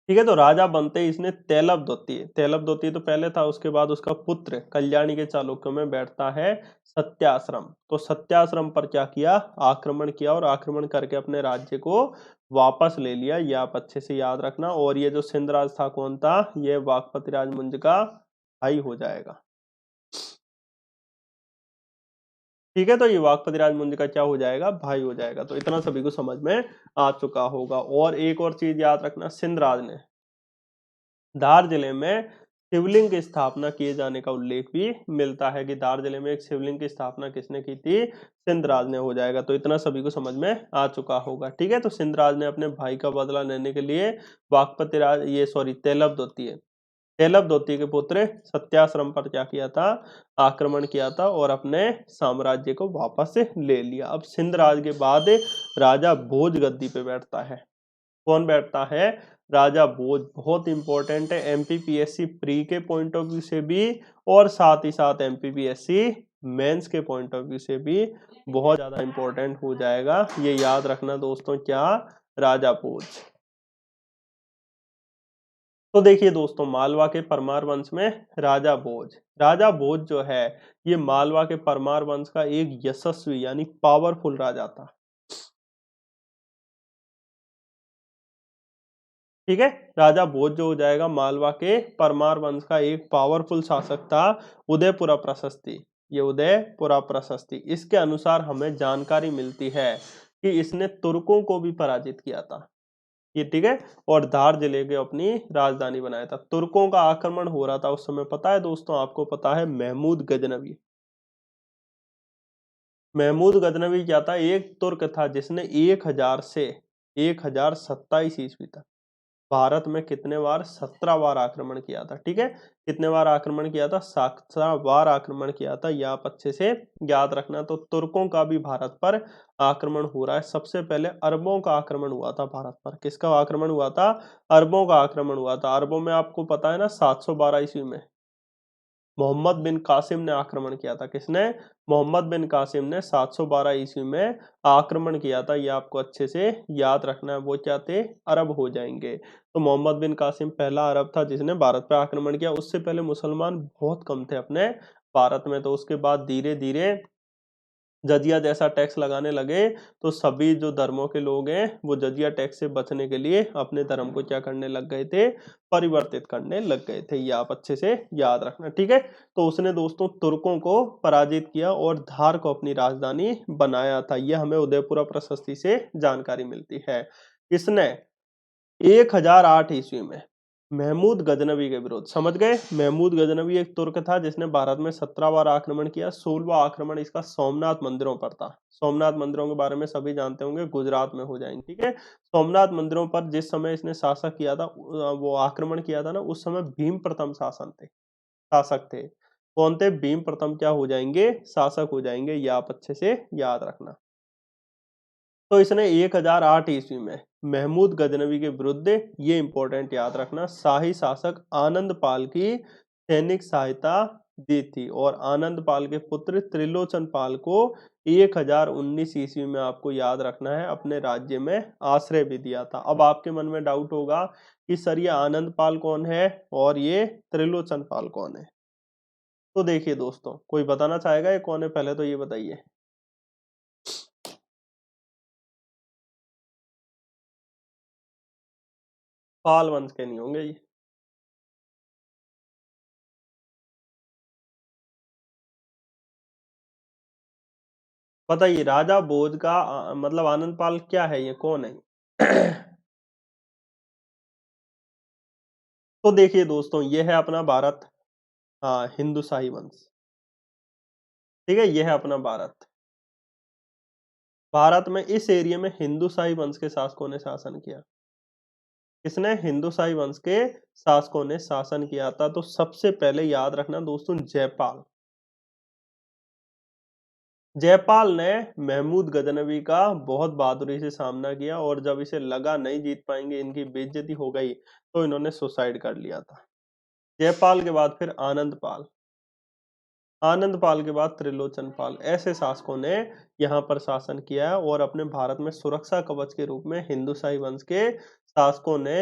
A: ठीक है। तो राजा बनते ही इसने तेलप द्वितीय तो पहले था, उसके बाद उसका पुत्र कल्याणी के चालुक्यों में बैठता है सत्याश्रम। तो सत्याश्रम पर क्या किया? आक्रमण किया, और आक्रमण करके अपने राज्य को वापस ले लिया। ये आप अच्छे से याद रखना। और ये जो सिंधराज था, कौन था? ये वाकपति राज मुंज का भाई हो जाएगा, ठीक है। तो ये वाकपति राज मुंज का क्या हो जाएगा? भाई हो जाएगा। तो इतना सभी को समझ में आ चुका होगा। और एक और चीज याद रखना, सिंधराज ने धार जिले में शिवलिंग की स्थापना किए जाने का उल्लेख भी मिलता है, कि धार जिले में एक शिवलिंग की स्थापना किसने की थी? सिंधराज ने हो जाएगा। तो इतना सभी को समझ में आ चुका होगा, ठीक है। तो सिंधराज ने अपने भाई का बदला लेने के लिए वाकपति राज तेलप द्वितीय के पुत्र सत्याश्रम पर क्या किया था? आक्रमण किया था, और अपने साम्राज्य को वापस ले लिया। अब सिंधराज के बाद राजा भोज गद्दी पे बैठता है। कौन बैठता है? राजा भोज। बहुत इंपॉर्टेंट है एमपीपीएससी प्री के पॉइंट ऑफ व्यू से भी, और साथ ही साथ एमपीपीएससी मेंस के पॉइंट ऑफ व्यू से भी बहुत ज्यादा इंपॉर्टेंट हो जाएगा। ये याद रखना दोस्तों, क्या? राजा भोज। तो देखिए दोस्तों, मालवा के परमार वंश में राजा भोज जो है, ये मालवा के परमार वंश का एक यशस्वी यानी पावरफुल राजा था, ठीक है। राजा भोज जो हो जाएगा, मालवा के परमार वंश का एक पावरफुल शासक था। उदयपुरा प्रशस्ति, ये उदयपुरा प्रशस्ति, इसके अनुसार हमें जानकारी मिलती है कि इसने तुर्कों को भी पराजित किया था, ये ठीक है। और धार जिले के अपनी राजधानी बनाया था। तुर्कों का आक्रमण हो रहा था उस समय, पता है दोस्तों? आपको पता है महमूद गजनवी? महमूद गजनवी क्या था? एक तुर्क था जिसने 1000 से 1027 ईस्वी तक भारत में कितने बार? 17 बार आक्रमण किया था। ठीक है, कितने बार आक्रमण किया था? 17 बार आक्रमण किया था, ये आप अच्छे से याद रखना। तो तुर्कों का भी भारत पर आक्रमण हो रहा है। सबसे पहले अरबों का आक्रमण हुआ था भारत पर। किसका आक्रमण हुआ था? अरबों का आक्रमण हुआ था। अरबों में आपको पता है ना, 712 ईस्वी में मोहम्मद बिन कासिम ने आक्रमण किया था। किसने? मोहम्मद बिन कासिम ने 712 ईस्वी में आक्रमण किया था। ये आपको अच्छे से याद रखना है। वो क्या थे? अरब हो जाएंगे। तो मोहम्मद बिन कासिम पहला अरब था जिसने भारत पर आक्रमण किया। उससे पहले मुसलमान बहुत कम थे अपने भारत में। तो उसके बाद धीरे धीरे जजिया जैसा टैक्स लगाने लगे, तो सभी जो धर्मों के लोग हैं वो जजिया टैक्स से बचने के लिए अपने धर्म को क्या करने लग गए थे? परिवर्तित करने लग गए थे। ये आप अच्छे से याद रखना। ठीक है, तो उसने दोस्तों तुर्कों को पराजित किया और धार को अपनी राजधानी बनाया था। यह हमें उदयपुरा प्रशस्ति से जानकारी मिलती है। इसने 1008 ईस्वी में महमूद गजनवी के विरुद्ध, समझ गए? महमूद गजनवी एक तुर्क था जिसने भारत में 17 बार आक्रमण किया। 16वां आक्रमण इसका सोमनाथ मंदिरों पर था। सोमनाथ मंदिरों के बारे में सभी जानते होंगे, गुजरात में हो जाएंगे। ठीक है, सोमनाथ मंदिरों पर जिस समय इसने शासक किया था, वो आक्रमण किया था ना, उस समय भीम प्रथम शासक थे। कौन थे? भीम प्रथम क्या हो जाएंगे? शासक हो जाएंगे। ये आप अच्छे से याद रखना। तो इसने 1008 ईस्वी में महमूद गजनवी के विरुद्ध, ये इंपॉर्टेंट याद रखना, शाही शासक आनंद पाल की सैनिक सहायता दी थी। और आनंद पाल के पुत्र त्रिलोचन पाल को 1019 ईस्वी में आपको याद रखना है अपने राज्य में आश्रय भी दिया था। अब आपके मन में डाउट होगा कि सर ये आनंद पाल कौन है और ये त्रिलोचन पाल कौन है? तो देखिए दोस्तों, कोई बताना चाहेगा ये कौन है? पहले तो ये बताइए। पाल वंश के नहीं होंगे ये। बताइए, राजा भोज का मतलब आनंद पाल क्या है? ये कौन है? तो देखिए दोस्तों, ये है अपना भारत। हाँ, हिंदू शाही वंश। ठीक है, ये है अपना भारत। भारत में इस एरिया में हिंदू शाही वंश के शासकों ने शासन किया। किसने? हिंदू शाही वंश के शासकों ने शासन किया था। तो सबसे पहले याद रखना दोस्तों, जयपाल। जयपाल ने महमूद गजनवी का बहुत बहादुरी से सामना किया, और जब इसे लगा नहीं जीत पाएंगे, इनकी बेइज्जती हो गई, तो इन्होंने सुसाइड कर लिया था। जयपाल के बाद फिर आनंद पाल, आनंद पाल के बाद त्रिलोचन पाल, ऐसे शासकों ने यहाँ पर शासन किया है। और अपने भारत में सुरक्षा कवच के रूप में हिंदू शाही वंश के शासकों ने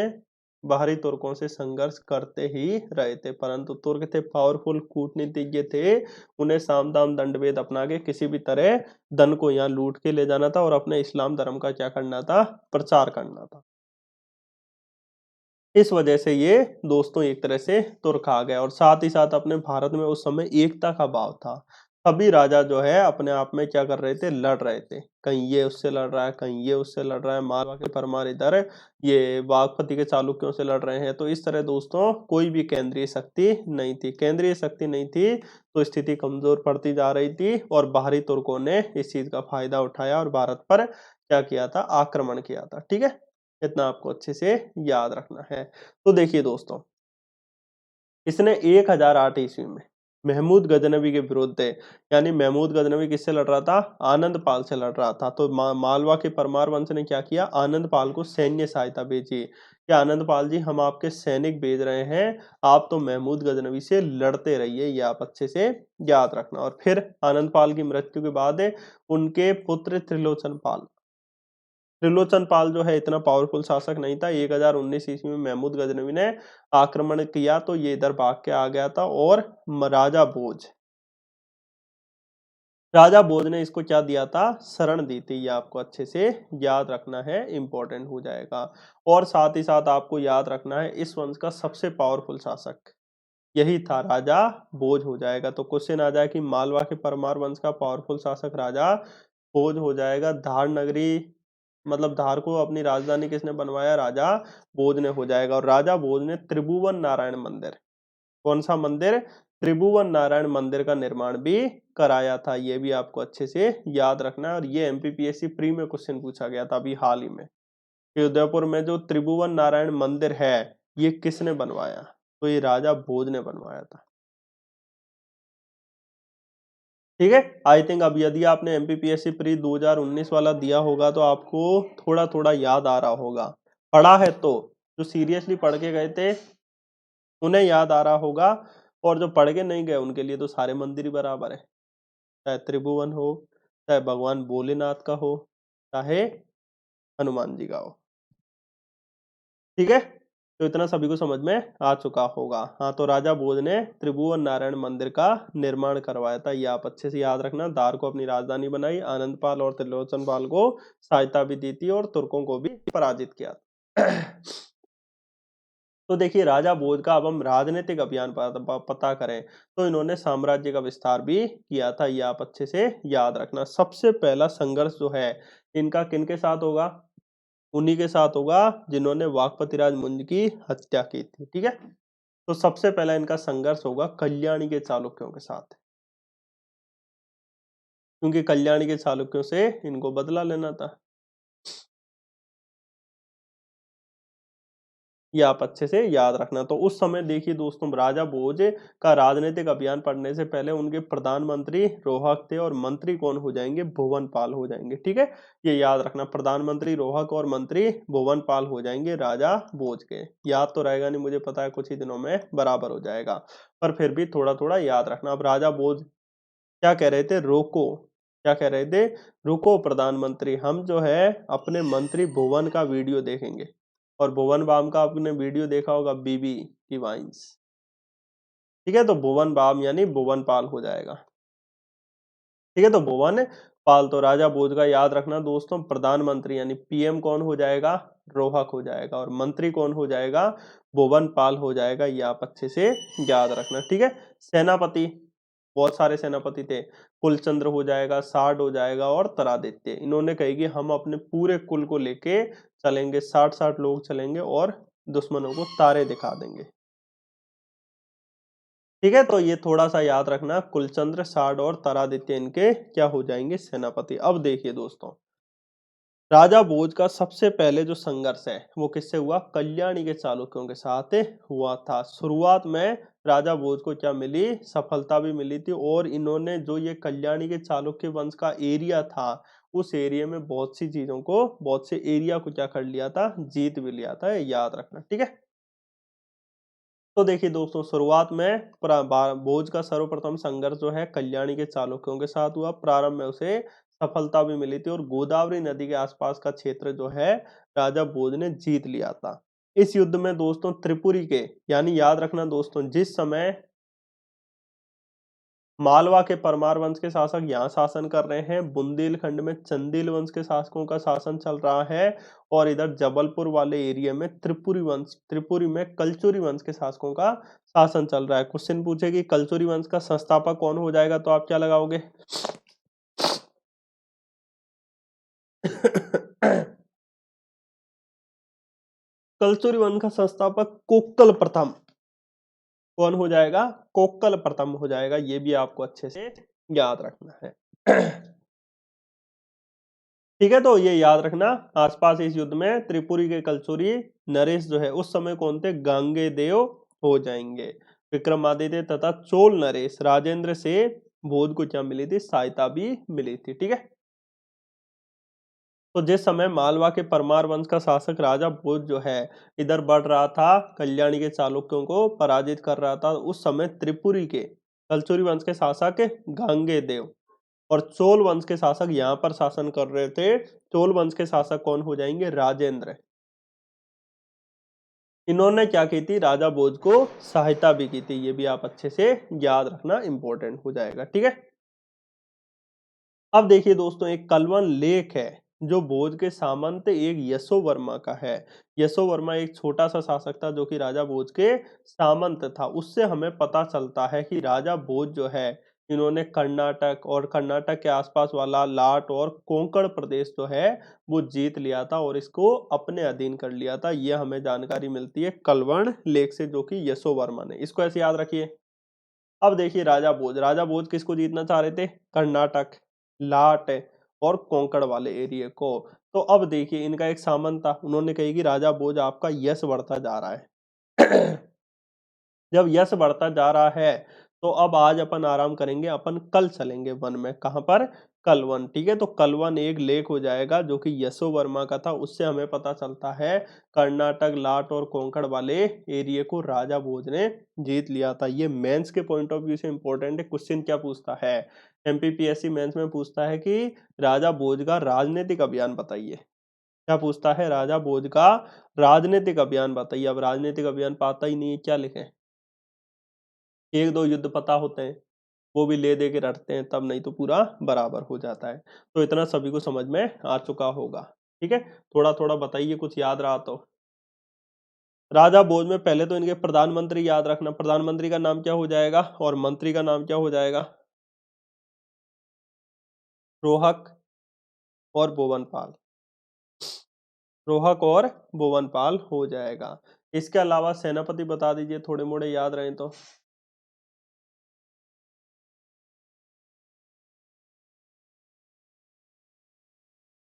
A: बाहरी तुर्कों से संघर्ष करते ही रहे थे। परंतु तुर्क थे पावरफुल, कूटनीतिज्ञ थे। उन्हें साम दाम दंड भेद अपना के किसी भी तरह धन को यहाँ लूट के ले जाना था और अपने इस्लाम धर्म का क्या करना था? प्रचार करना था। इस वजह से ये दोस्तों एक तरह से तुर्क आ गया। और साथ ही साथ अपने भारत में उस समय एकता का भाव था। सभी राजा जो है अपने आप में क्या कर रहे थे? लड़ रहे थे। कहीं ये उससे लड़ रहा है, कहीं ये उससे लड़ रहा है, मारवा के परमार इधर, ये बागपति के चालुक्यों से लड़ रहे हैं। तो इस तरह दोस्तों कोई भी केंद्रीय शक्ति नहीं थी। केंद्रीय शक्ति नहीं थी तो स्थिति कमजोर पड़ती जा रही थी, और बाहरी तुर्कों ने इस चीज का फायदा उठाया और भारत पर क्या किया था? आक्रमण किया था। ठीक है, इतना आपको अच्छे से याद रखना है। तो देखिए दोस्तों, इसने 1008 ईस्वी में महमूद गजनवी के विरुद्ध है। यानी महमूद गजनवी किससे लड़ रहा था? आनंद पाल से लड़ रहा था। तो मालवा के परमार वंश ने क्या किया? आनंद पाल को सैन्य सहायता भेजी कि आनंद पाल जी, हम आपके सैनिक भेज रहे हैं, आप तो महमूद गजनवी से लड़ते रहिए। ये आप अच्छे से याद रखना। और फिर आनंद पाल की मृत्यु के बाद उनके पुत्र त्रिलोचन पाल, त्रिलोचन पाल जो है इतना पावरफुल शासक नहीं था। 1019 ईस्वी में महमूद गजनवी ने आक्रमण किया तो ये इधर भाग के आ गया था। और राजा भोज, राजा भोज ने इसको क्या दिया था? शरण दी थी। ये आपको अच्छे से याद रखना है, इंपॉर्टेंट हो जाएगा। और साथ ही साथ आपको याद रखना है, इस वंश का सबसे पावरफुल शासक यही था, राजा भोज हो जाएगा। तो क्वेश्चन आ जाए कि मालवा के परमार वंश का पावरफुल शासक राजा भोज हो जाएगा। धार नगरी, मतलब धार को अपनी राजधानी किसने बनवाया? राजा भोज ने हो जाएगा। और राजा भोज ने त्रिभुवन नारायण मंदिर, कौन सा मंदिर? त्रिभुवन नारायण मंदिर का निर्माण भी कराया था। ये भी आपको अच्छे से याद रखना है। और ये एमपीपीएससी प्री में क्वेश्चन पूछा गया था अभी हाल ही में। कि उदयपुर में जो त्रिभुवन नारायण मंदिर है ये किसने बनवाया? तो ये राजा भोज ने बनवाया था। ठीक है, आई थिंक अब यदि आपने एमपीपीएससी प्री 2019 वाला दिया होगा तो आपको थोड़ा थोड़ा याद आ रहा होगा। पढ़ा है तो जो सीरियसली पढ़ के गए थे उन्हें याद आ रहा होगा, और जो पढ़ के नहीं गए उनके लिए तो सारे मंदिर ही बराबर है, चाहे त्रिभुवन हो, चाहे भगवान भोलेनाथ का हो, चाहे हनुमान जी का हो। ठीक है, तो इतना सभी को समझ में आ चुका होगा। हाँ, तो राजा भोज ने त्रिभुवन नारायण मंदिर का निर्माण करवाया था, ये आप अच्छे से याद रखना। दार को अपनी राजधानी बनाई, आनंदपाल और त्रिलोचन पाल को सहायता भी दी थी और तुर्कों को भी पराजित किया था। तो देखिए राजा भोज का अब हम राजनीतिक अभियान पता करें तो इन्होंने साम्राज्य का विस्तार भी किया था, ये आप अच्छे से याद रखना। सबसे पहला संघर्ष जो है इनका किनके साथ होगा? उन्हीं के साथ होगा जिन्होंने वाकपतिराज मुंज की हत्या की थी। ठीक है, तो सबसे पहला इनका संघर्ष होगा कल्याणी के चालुक्यों के साथ, क्योंकि कल्याणी के चालुक्यों से इनको बदला लेना था। ये आप अच्छे से याद रखना। तो उस समय देखिए दोस्तों, राजा भोज का राजनीतिक अभियान पढ़ने से पहले उनके प्रधानमंत्री रोहक थे और मंत्री कौन हो जाएंगे? भुवनपाल हो जाएंगे। ठीक है, ये याद रखना, प्रधानमंत्री रोहक और मंत्री भुवनपाल हो जाएंगे राजा भोज के। याद तो रहेगा नहीं, मुझे पता है कुछ ही दिनों में बराबर हो जाएगा, पर फिर भी थोड़ा थोड़ा याद रखना। अब राजा भोज क्या कह रहे थे? रोको, क्या कह रहे थे? रुको प्रधानमंत्री, हम जो है अपने मंत्री भुवन का वीडियो देखेंगे। और भुवन बाम का आपने वीडियो देखा होगा, बीबी की वाइन्स। ठीक है, तो भुवन बाम यानी भुवन पाल हो जाएगा। ठीक है, तो भुवन पाल, तो राजा भोज का याद रखना दोस्तों। प्रधानमंत्री यानी पीएम कौन हो जाएगा? रोहक हो जाएगा, और मंत्री कौन हो जाएगा? भुवन पाल हो जाएगा, ये आप अच्छे से याद रखना। ठीक है, सेनापति बहुत सारे सेनापति थे, कुलचंद्र हो जाएगा, साठ हो जाएगा और तरादित्य। इन्होंने कही कि हम अपने पूरे कुल को लेके चलेंगे, 60-60 लोग चलेंगे और दुश्मनों को तारे दिखा देंगे। ठीक है, तो ये थोड़ा सा याद रखना, कुलचंद्र, साठ और तारादित्य इनके क्या हो जाएंगे? सेनापति। अब देखिए दोस्तों, राजा भोज का सबसे पहले जो संघर्ष है वो किससे हुआ? कल्याणी के चालुक्यों के साथ हुआ था। शुरुआत में राजा भोज को क्या मिली? सफलता भी मिली थी, और इन्होंने जो ये कल्याणी के चालुक्य वंश का एरिया था उस एरिया में बहुत सी चीजों को, बहुत से एरिया को क्या कर लिया था? जीत भी लिया था, ये याद रखना। ठीक है, तो देखिए दोस्तों, शुरुआत में भोज का सर्वप्रथम संघर्ष जो है कल्याणी के चालुक्यों के साथ हुआ। प्रारंभ में उसे सफलता भी मिली थी और गोदावरी नदी के आसपास का क्षेत्र जो है राजा भोज ने जीत लिया था। इस युद्ध में दोस्तों त्रिपुरी के, यानी याद रखना दोस्तों, जिस समय मालवा के परमार वंश के शासक यहाँ शासन कर रहे हैं, बुंदेलखंड में चंदेल वंश के शासकों का शासन चल रहा है, और इधर जबलपुर वाले एरिया में त्रिपुरी में कलचुरी वंश के शासकों का शासन चल रहा है। क्वेश्चन पूछे कि कलचुरी वंश का संस्थापक कौन हो जाएगा, तो आप क्या लगाओगे? कलचुरी वंश का संस्थापक कोक्कल प्रथम कौन हो जाएगा? कोक्कल प्रथम हो जाएगा, ये भी आपको अच्छे से याद रखना है। ठीक है, तो ये याद रखना। आसपास इस युद्ध में त्रिपुरी के कलचुरी नरेश जो है उस समय कौन थे? गांगे देव हो जाएंगे। विक्रमादित्य तथा चोल नरेश राजेंद्र से भोज को क्या मिली थी? सहायता भी मिली थी। ठीक है, तो जिस समय मालवा के परमार वंश का शासक राजा भोज जो है इधर बढ़ रहा था, कल्याणी के चालुक्यों को पराजित कर रहा था, उस समय त्रिपुरी के कलचुरी वंश के शासक गांगे देव और चोल वंश के शासक यहाँ पर शासन कर रहे थे। चोल वंश के शासक कौन हो जाएंगे? राजेंद्र। इन्होंने क्या की थी? राजा भोज को सहायता भी की थी, ये भी आप अच्छे से याद रखना, इंपॉर्टेंट हो जाएगा। ठीक है, अब देखिए दोस्तों, एक कलवन लेख है जो भोज के सामंत एक यशो वर्मा का है। यशो वर्मा एक छोटा सा शासक था जो कि राजा भोज के सामंत था। उससे हमें पता चलता है कि राजा भोज जो है इन्होंने कर्नाटक और कर्नाटक के आसपास वाला लाट और कोंकण प्रदेश जो है वो जीत लिया था और इसको अपने अधीन कर लिया था। यह हमें जानकारी मिलती है कलवण लेख से, जो कि यशो वर्मा ने। इसको ऐसे याद रखिए। अब देखिए राजा भोज किसको जीतना चाह रहे थे? कर्नाटक, लाट और कोंकण वाले एरिया को। तो अब देखिए इनका एक सामंत था, उन्होंने कही कि राजा भोज आपका यश बढ़ता जा रहा है। जब यश बढ़ता जा रहा है तो अब आज अपन आराम करेंगे, अपन कल चलेंगे वन में। कहां पर? कल वन। ठीक है, तो कल वन एक लेख हो जाएगा जो कि यशो वर्मा का था। उससे हमें पता चलता है कर्नाटक, लाट और कोंकण वाले एरिया को राजा भोज ने जीत लिया था। ये मेंस के पॉइंट ऑफ व्यू से इंपॉर्टेंट है। क्वेश्चन क्या पूछता है? एमपीपीएससी मेंस में पूछता है कि राजा भोज का राजनीतिक अभियान बताइए। क्या पूछता है? राजा भोज का राजनीतिक अभियान बताइए। अब राजनीतिक अभियान पाता ही नहीं है, क्या लिखें? एक दो युद्ध पता होते हैं, वो भी ले दे के रटते हैं तब, नहीं तो पूरा बराबर हो जाता है। तो इतना सभी को समझ में आ चुका होगा। ठीक है, थोड़ा थोड़ा बताइए कुछ याद रहा तो। राजा भोज में पहले तो इनके प्रधानमंत्री याद रखना। प्रधानमंत्री का नाम क्या हो जाएगा और मंत्री का नाम क्या हो जाएगा? रोहक और बोवनपाल। रोहक और बोवनपाल हो जाएगा। इसके अलावा सेनापति बता दीजिए, थोड़े मोड़े याद रहे तो।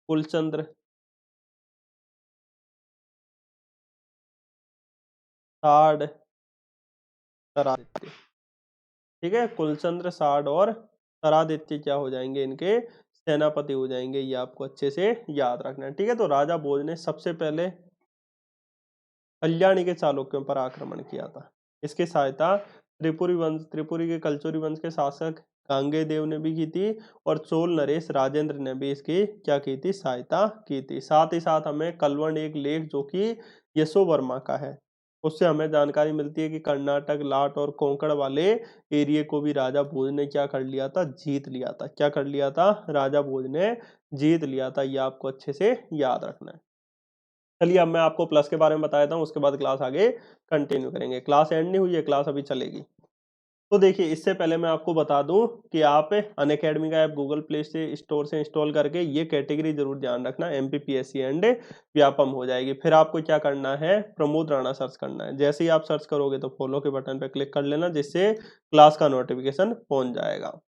A: कुलचंद्र, साड, तरादित्य। ठीक है, कुलचंद्र, साड और तरादित्य क्या हो जाएंगे? इनके सेनापति हो जाएंगे। ये आपको अच्छे से याद रखना है। ठीक है, तो राजा भोज ने सबसे पहले कल्याणी के चालुक्यों पर आक्रमण किया था। इसकी सहायता त्रिपुरी के कलचुरी वंश के शासक गांगे देव ने भी की थी और चोल नरेश राजेंद्र ने भी इसकी क्या की थी? सहायता की थी। साथ ही साथ हमें कलवण एक लेख जो कि यशो वर्मा का है, उससे हमें जानकारी मिलती है कि कर्नाटक, लाट और कोंकण वाले एरिया को भी राजा भोज ने क्या कर लिया था? जीत लिया था। क्या कर लिया था? राजा भोज ने जीत लिया था। ये आपको अच्छे से याद रखना है। चलिए अब मैं आपको प्लस के बारे में बता देता हूँ, उसके बाद क्लास आगे कंटिन्यू करेंगे। क्लास एंड नहीं हुई है, क्लास अभी चलेगी। तो देखिए इससे पहले मैं आपको बता दूं कि आप अनअकैडमी का ऐप गूगल प्ले से स्टोर से इंस्टॉल करके ये कैटेगरी जरूर ध्यान रखना, एमपीपीएससी एंड व्यापम हो जाएगी। फिर आपको क्या करना है? प्रमोद राणा सर्च करना है। जैसे ही आप सर्च करोगे तो फॉलो के बटन पर क्लिक कर लेना, जिससे क्लास का नोटिफिकेशन पहुंच जाएगा।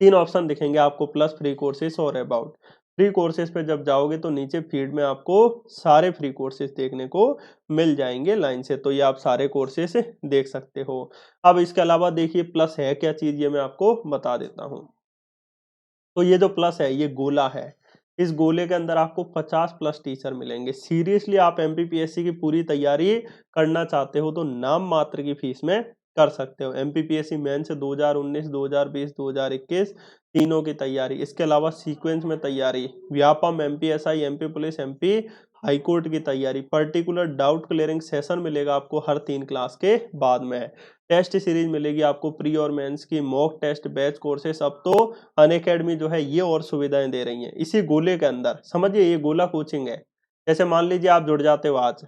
A: तीन ऑप्शन दिखेंगे आपको, प्लस, फ्री कोर्सेज और अबाउट। फ्री कोर्सेज पे जब जाओगे तो नीचे फीड में आपको सारे फ्री कोर्सेज देखने को मिल जाएंगे लाइन से, तो ये आप सारे कोर्सेज देख सकते हो। अब इसके अलावा देखिए प्लस है क्या चीज, ये मैं आपको बता देता हूँ। तो ये जो प्लस है ये गोला है। इस गोले के अंदर आपको 50 प्लस टीचर मिलेंगे। सीरियसली आप एमपीपीएससी की पूरी तैयारी करना चाहते हो तो नाम मात्र की फीस में कर सकते हो। एमपीपीएससी मेंस 2019, 2020, 2021 तीनों की तैयारी। इसके अलावा सीक्वेंस में तैयारी, Vyapam, MPSI, MP police, MP high court की तैयारी। पर्टिकुलर डाउट क्लियरिंग सेशन मिलेगा आपको हर 3 क्लास के बाद में। टेस्ट सीरीज मिलेगी आपको, प्री और मेंस की मॉक टेस्ट, बैच कोर्सेस। अब तो अनअकैडमी जो है ये और सुविधाएं दे रही है इसी गोले के अंदर। समझिए ये गोला कोचिंग है। जैसे मान लीजिए आप जुड़ जाते हो आज,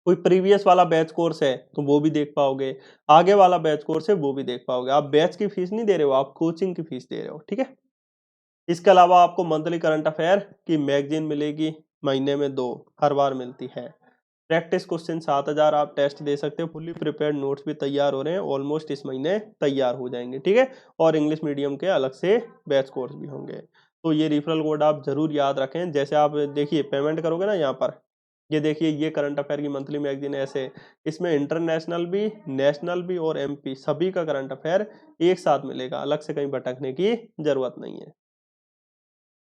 A: कोई प्रीवियस वाला बैच कोर्स है तो वो भी देख पाओगे, आगे वाला बैच कोर्स है वो भी देख पाओगे। आप बैच की फीस नहीं दे रहे हो, आप कोचिंग की फीस दे रहे हो। ठीक है, इसके अलावा आपको मंथली करंट अफेयर की मैगजीन मिलेगी, महीने में 2 हर बार मिलती है। प्रैक्टिस क्वेश्चन 7000 आप टेस्ट दे सकते हो। फुली प्रिपेयर्ड नोट्स भी तैयार हो रहे हैं, ऑलमोस्ट इस महीने तैयार हो जाएंगे। ठीक है, और इंग्लिश मीडियम के अलग से बैच कोर्स भी होंगे। तो ये रिफरल कोड आप जरूर याद रखें। जैसे आप देखिए पेमेंट करोगे ना यहाँ पर, ये देखिए ये करंट अफेयर की मंथली मैगजीन ऐसे, इसमें इंटरनेशनल भी, नेशनल भी और एमपी सभी का करंट अफेयर एक साथ मिलेगा, अलग से कहीं भटकने की जरूरत नहीं है।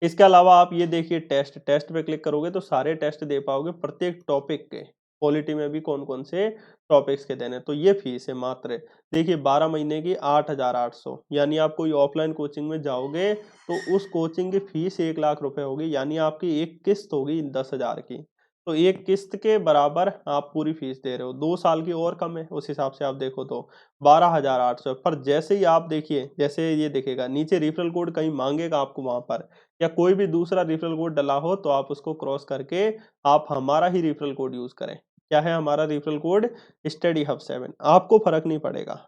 A: इसके अलावा आप ये देखिए टेस्ट, टेस्ट पे क्लिक करोगे तो सारे टेस्ट दे पाओगे प्रत्येक टॉपिक के। पॉलिटी में भी कौन कौन से टॉपिक्स के देने। तो ये फीस है मात्र, देखिए 12 महीने की 8800। यानी आप कोई ऑफलाइन कोचिंग में जाओगे तो उस कोचिंग की फीस 1 लाख रुपए होगी, यानी आपकी एक किस्त होगी 10,000 की। तो एक किस्त के बराबर आप पूरी फीस दे रहे हो। 2 साल की और कम है उस हिसाब से आप देखो तो 12,800। पर जैसे ही आप देखिए, जैसे ये दिखेगा नीचे रेफरल कोड कहीं मांगेगा आपको वहां पर, या कोई भी दूसरा रेफरल कोड डला हो तो आप उसको क्रॉस करके आप हमारा ही रेफरल कोड यूज करें। क्या है हमारा रेफरल कोड? Study hub 7। आपको फर्क नहीं पड़ेगा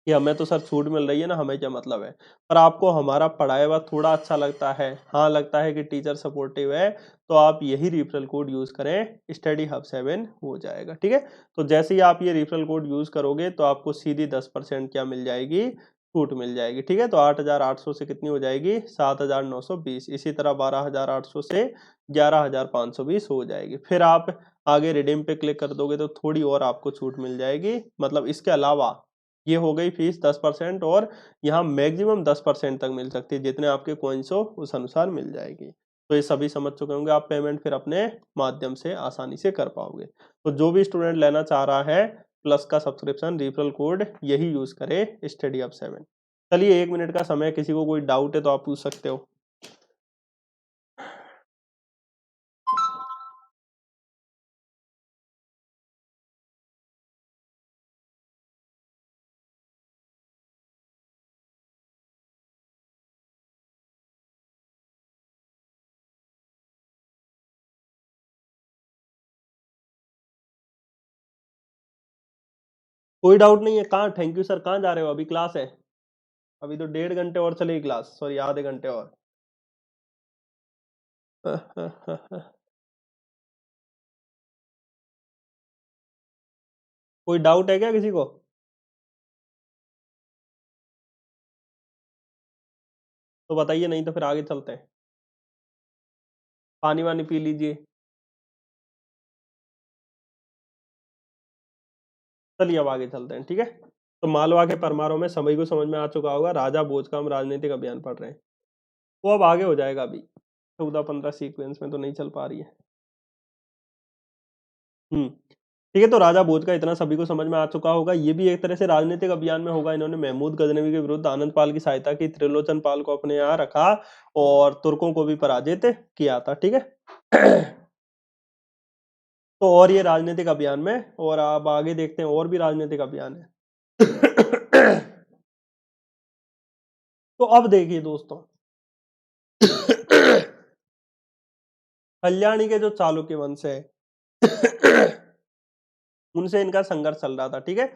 A: कि हमें तो सर छूट मिल रही है ना, हमें क्या मतलब है। पर आपको हमारा पढ़ाया हुआ थोड़ा अच्छा लगता है, हाँ लगता है कि टीचर सपोर्टिव है, तो आप यही रेफरल कोड यूज करें, स्टडी हब 7 हो जाएगा। ठीक है, तो जैसे ही आप ये रेफरल कोड यूज करोगे तो आपको सीधी 10% क्या मिल जाएगी? छूट मिल जाएगी। ठीक है, तो 8,800 से कितनी हो जाएगी, 7,920। इसी तरह 12,800 से 11,520 हो जाएगी। फिर आप आगे रिडीम पे क्लिक कर दोगे तो थोड़ी और आपको छूट मिल जाएगी। मतलब इसके अलावा ये हो गई फीस 10% और यहाँ मैक्सिमम 10% तक मिल सकती है। जितने आपके कॉइन्स हो उस अनुसार मिल जाएगी। तो ये सभी समझ चुके होंगे आप, पेमेंट फिर अपने माध्यम से आसानी से कर पाओगे। तो जो भी स्टूडेंट लेना चाह रहा है प्लस का सब्सक्रिप्शन, रेफरल कोड यही यूज करे, स्टडी अप 7। चलिए 1 मिनट का समय, किसी को कोई डाउट है तो आप पूछ सकते हो। कोई डाउट नहीं है? कहाँ, थैंक यू सर, कहाँ जा रहे हो? अभी क्लास है, अभी तो 1.5 घंटे और चलेगी क्लास, सॉरी आधे घंटे और। कोई डाउट है क्या किसी को? तो बताइए, नहीं तो फिर आगे चलते हैं। पानी वानी पी लीजिए। चलिए अब आगे चलते हैं, ठीक है। तो मालवा के परमारों में सभी को समझ में आ चुका होगा, राजा भोज का हम राजनीतिक अभियान पढ़ रहे हैं। वो अब आगे हो जाएगा, अभी 14-15 सीक्वेंस में तो नहीं चल पा रही है। ठीक है, तो राजा भोज का इतना सभी को समझ में आ चुका होगा। ये भी एक तरह से राजनीतिक अभियान में होगा। इन्होंने महमूद गजनवी के विरुद्ध आनंद पाल की सहायता की, त्रिलोचन पाल को अपने यहाँ रखा और तुर्कों को भी पराजित किया था। ठीक है। तो और ये राजनीतिक अभियान में, और आप आगे देखते हैं और भी राजनीतिक अभियान है। तो अब देखिए दोस्तों, कल्याणी के जो चालुक्य वंश है उनसे इनका संघर्ष चल रहा था। ठीक है,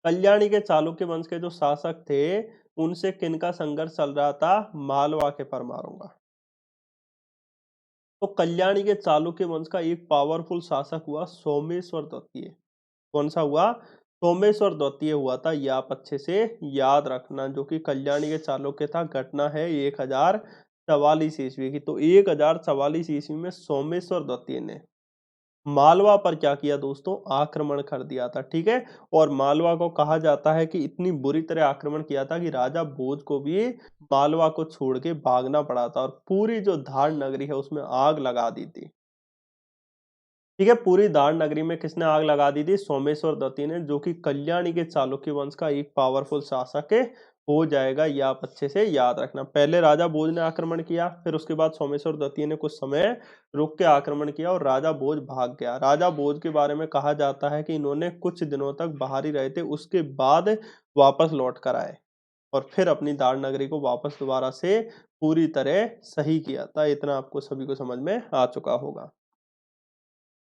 A: कल्याणी के चालुक्य वंश के जो शासक थे उनसे किनका संघर्ष चल रहा था, मालवा के परमारों का। तो कल्याणी के चालुक्य वंश का एक पावरफुल शासक हुआ सोमेश्वर द्वितीय। कौन सा हुआ, सोमेश्वर द्वितीय हुआ था। ये आप अच्छे से याद रखना, जो कि कल्याणी के चालुक्य था। घटना है 1044 ईस्वी की। तो 1044 ईस्वी में सोमेश्वर द्वितीय ने मालवा पर क्या किया दोस्तों, आक्रमण कर दिया था। ठीक है, और मालवा को कहा जाता है कि इतनी बुरी तरह आक्रमण किया था कि राजा भोज को भी मालवा को छोड़ के भागना पड़ा था, और पूरी जो धार नगरी है उसमें आग लगा दी थी। ठीक है, पूरी धार नगरी में किसने आग लगा दी थी, सोमेश्वर द्वितीय ने, जो कि कल्याणी के चालुक्य वंश का एक पावरफुल शासक है। हो जाएगा, ये आप अच्छे से याद रखना। पहले राजा भोज ने आक्रमण किया, फिर उसके बाद सोमेश्वर द्वितीय ने कुछ समय रुक के आक्रमण किया और राजा भोज भाग गया। राजा भोज के बारे में कहा जाता है कि इन्होंने कुछ दिनों तक बाहर ही रहे थे, उसके बाद वापस लौट कर आए और फिर अपनी धार नगरी को वापस दोबारा से पूरी तरह सही किया था। इतना आपको सभी को समझ में आ चुका होगा।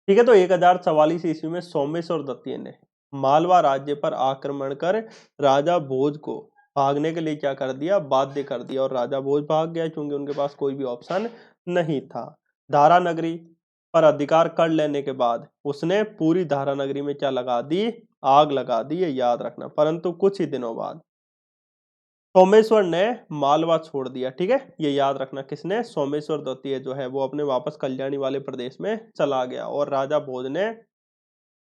A: ठीक है, तो 1044 ईस्वी में सोमेश्वर द्वितीय ने मालवा राज्य पर आक्रमण कर राजा भोज को भागने के लिए क्या कर दिया, बाध्य कर दिया, और राजा भोज भाग गया क्योंकि उनके पास कोई भी ऑप्शन नहीं था। धारा नगरी पर अधिकार कर लेने के बाद उसने पूरी धारा नगरी में क्या लगा दी, आग लगा दी, ये याद रखना। परंतु कुछ ही दिनों बाद सोमेश्वर ने मालवा छोड़ दिया। ठीक है, ये याद रखना, किसने, सोमेश्वर द्वितीय जो है वो अपने वापस कल्याणी वाले प्रदेश में चला गया, और राजा भोज ने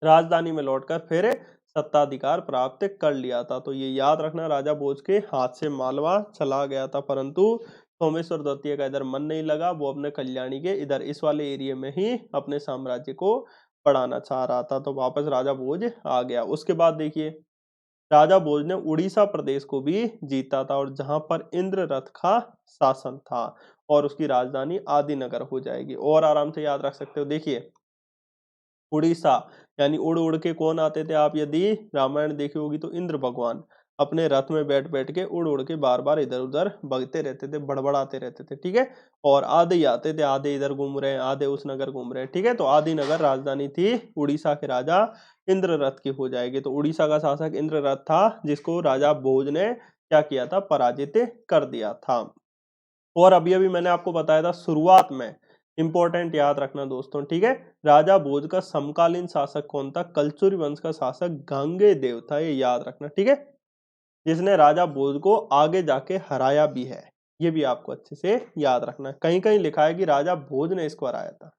A: राजधानी में लौटकर फिर सत्ताधिकार प्राप्त कर लिया था। तो ये याद रखना, राजा भोज के हाथ से मालवा चला गया था, परंतु सोमेश्वर द्वितीय का इधर मन नहीं लगा। वो अपने कल्याणी के इधर इस वाले एरिया में ही अपने साम्राज्य को बढ़ाना चाह रहा था, तो वापस राजा भोज आ गया। उसके बाद देखिए, राजा भोज ने उड़ीसा प्रदेश को भी जीता था, और जहां पर इंद्ररथ का शासन था, और उसकी राजधानी आदिनगर हो जाएगी। और आराम से याद रख सकते हो। देखिए, उड़ीसा यानी उड़ उड़ के कौन आते थे, आप यदि रामायण देखी होगी तो इंद्र भगवान अपने रथ में बैठ बैठ के उड़ उड़ के बार बार इधर उधर भगते रहते थे, बड़बड़ाते रहते थे। ठीक है, और आधे ही आते थे, आधे इधर घूम रहे हैं, आधे उस नगर घूम रहे हैं। ठीक है, तो आदिनगर राजधानी थी उड़ीसा के राजा इंद्ररथ की हो जाएगी। तो उड़ीसा का शासक इंद्ररथ था, जिसको राजा भोज ने क्या किया था, पराजित कर दिया था। और अभी अभी मैंने आपको बताया था शुरुआत में, इंपॉर्टेंट याद रखना दोस्तों। ठीक है, राजा भोज का समकालीन शासक कौन था, कलचुरी वंश का शासक गांगे देव था, ये याद रखना। ठीक है, जिसने राजा भोज को आगे जाके हराया भी है। ये भी आपको अच्छे से याद रखना है। कहीं कहीं लिखा है कि राजा भोज ने इसको हराया था।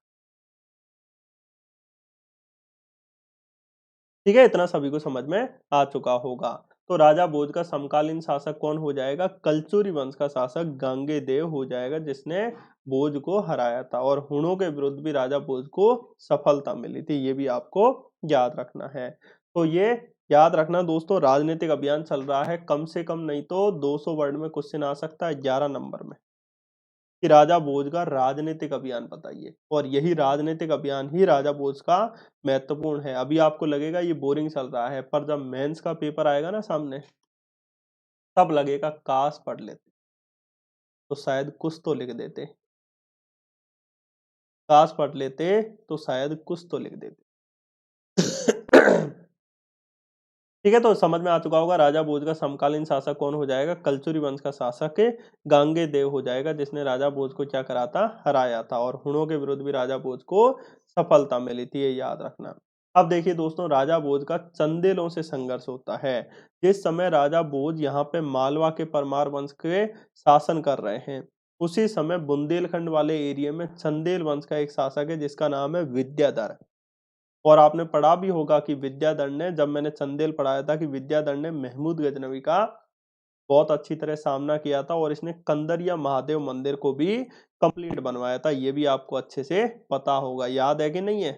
A: ठीक है, इतना सभी को समझ में आ चुका होगा। तो राजा भोज का समकालीन शासक कौन हो जाएगा? कलचुरी वंश का शासक गांगेय हो जाएगा, जिसने भोज को हराया था और हुणों के विरुद्ध भी राजा भोज को सफलता मिली थी। ये भी आपको याद रखना है। तो ये याद रखना दोस्तों, राजनीतिक अभियान चल रहा है, कम से कम नहीं तो 200 वर्ड में क्वेश्चन आ सकता है 11 नंबर में, कि राजा भोज का राजनीतिक अभियान बताइए। और यही राजनीतिक अभियान ही राजा भोज का महत्वपूर्ण है। अभी आपको लगेगा ये बोरिंग चल रहा है, पर जब मेंस का पेपर आएगा ना सामने, तब लगेगा काश पढ़ लेते तो शायद कुछ तो लिख देते, काश पढ़ लेते तो शायद कुछ तो लिख देते। ठीक है, तो समझ में आ चुका होगा राजा भोज का समकालीन शासक कौन हो जाएगा? कलचुरी वंश का शासक गांगेय हो जाएगा, जिसने राजा भोज को क्या करा था? हराया था। और हुणों के विरुद्ध भी राजा भोज को सफलता मिली थी, ये याद रखना। अब देखिए दोस्तों, राजा भोज का चंदेलों से संघर्ष होता है। जिस समय राजा भोज यहाँ पे मालवा के परमार वंश के शासन कर रहे हैं, उसी समय बुंदेलखंड वाले एरिया में चंदेल वंश का एक शासक है, जिसका नाम है विद्याधर। और आपने पढ़ा भी होगा कि विद्याधर ने, जब मैंने चंदेल पढ़ाया था, कि विद्याधर ने महमूद गजनवी का बहुत अच्छी तरह सामना किया था और इसने कंदरिया महादेव मंदिर को भी कंप्लीट बनवाया था। ये भी आपको अच्छे से पता होगा, याद है कि नहीं है?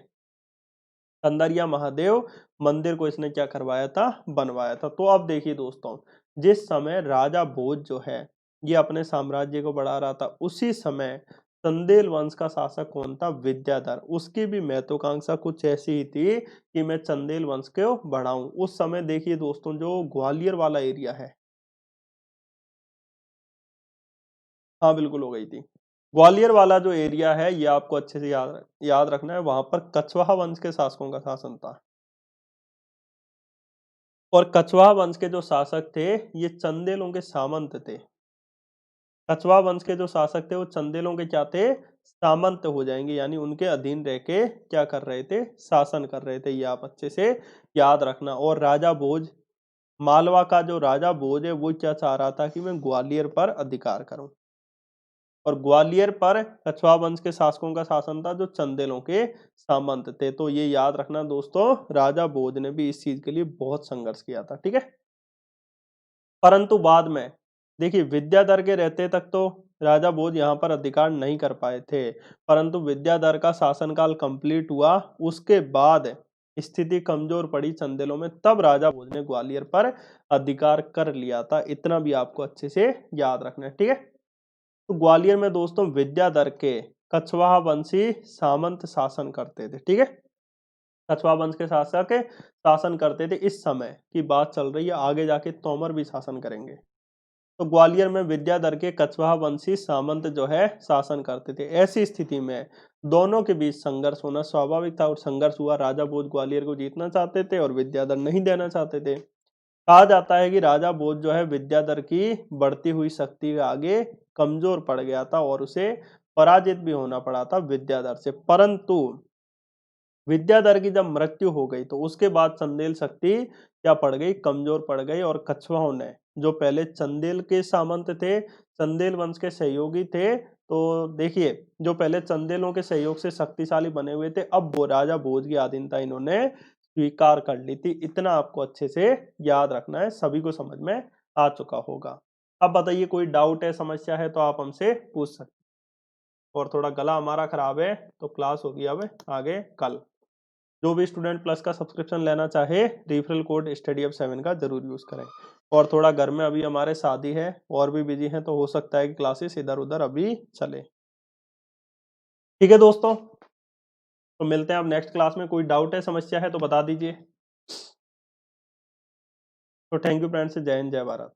A: कंदरिया महादेव मंदिर को इसने क्या करवाया था? बनवाया था। तो अब देखिए दोस्तों, जिस समय राजा भोज जो है ये अपने साम्राज्य को बढ़ा रहा था, उसी समय चंदेल वंश का शासक कौन था? विद्याधर। उसकी भी महत्वाकांक्षा कुछ ऐसी ही थी कि मैं चंदेल वंश को बढ़ाऊं। उस समय देखिए दोस्तों, जो ग्वालियर वाला एरिया है, हाँ बिल्कुल हो गई थी। ग्वालियर वाला जो एरिया है, ये आपको अच्छे से याद रखना है। वहां पर कछवाहा वंश के शासकों का शासन था। और कछवाहा वंश के जो शासक थे, ये चंदेलों के सामंत थे। कछवाहा वंश के जो शासक थे, वो चंदेलों के क्या थे? सामंत हो जाएंगे, यानी उनके अधीन रह के क्या कर रहे थे? शासन कर रहे थे। ये आप अच्छे से याद रखना। और राजा भोज, मालवा का जो राजा भोज है, वो क्या चाह रहा था? कि मैं ग्वालियर पर अधिकार करूं। और ग्वालियर पर कछवाहा वंश के शासकों का शासन था, जो चंदेलों के सामंत थे। तो ये याद रखना दोस्तों, राजा भोज ने भी इस चीज के लिए बहुत संघर्ष किया था। ठीक है, परंतु बाद में देखिए, विद्याधर के रहते तक तो राजा भोज यहाँ पर अधिकार नहीं कर पाए थे। परंतु विद्याधर का शासनकाल कंप्लीट हुआ, उसके बाद स्थिति कमजोर पड़ी चंदेलों में, तब राजा भोज ने ग्वालियर पर अधिकार कर लिया था। इतना भी आपको अच्छे से याद रखना है। ठीक है, तो ग्वालियर में दोस्तों विद्याधर के कछवाहा वंशी सामंत शासन करते थे। ठीक है, कछवाहा वंश के शासक शासन करते थे। इस समय की बात चल रही है, आगे जाके तोमर भी शासन करेंगे। तो ग्वालियर में विद्याधर के कछवाहा वंशी सामंत जो है शासन करते थे। ऐसी स्थिति में दोनों के बीच संघर्ष होना स्वाभाविक था, और संघर्ष हुआ। राजा भोज ग्वालियर को जीतना चाहते थे और विद्याधर नहीं देना चाहते थे। कहा जाता है कि राजा भोज जो है विद्याधर की बढ़ती हुई शक्ति के आगे कमजोर पड़ गया था और उसे पराजित भी होना पड़ा था विद्याधर से। परंतु विद्याधर की जब मृत्यु हो गई, तो उसके बाद चंदेल शक्ति क्या पड़ गई? कमजोर पड़ गई। और कछवाहों ने, जो पहले चंदेल के सामंत थे, चंदेल वंश के सहयोगी थे, तो देखिए, जो पहले चंदेलों के सहयोग से शक्तिशाली बने हुए थे, अब वो राजा भोज की अधीनता इन्होंने स्वीकार कर ली थी। इतना आपको अच्छे से याद रखना है, सभी को समझ में आ चुका होगा। अब बताइए, कोई डाउट है, समस्या है तो आप हमसे पूछ सकते हैं। और थोड़ा गला हमारा खराब है, तो क्लास होगी अब आगे कल। जो भी स्टूडेंट प्लस का सब्सक्रिप्शन लेना चाहे, रेफरल कोड StudyUp7 का जरूर यूज करें। और थोड़ा घर में अभी हमारे शादी है और भी बिजी हैं, तो हो सकता है कि क्लासेस इधर उधर अभी चले। ठीक है दोस्तों, तो मिलते हैं अब नेक्स्ट क्लास में। कोई डाउट है, समस्या है तो बता दीजिए। तो थैंक यू फ्रेंड्स, जय हिंद, जय भारत।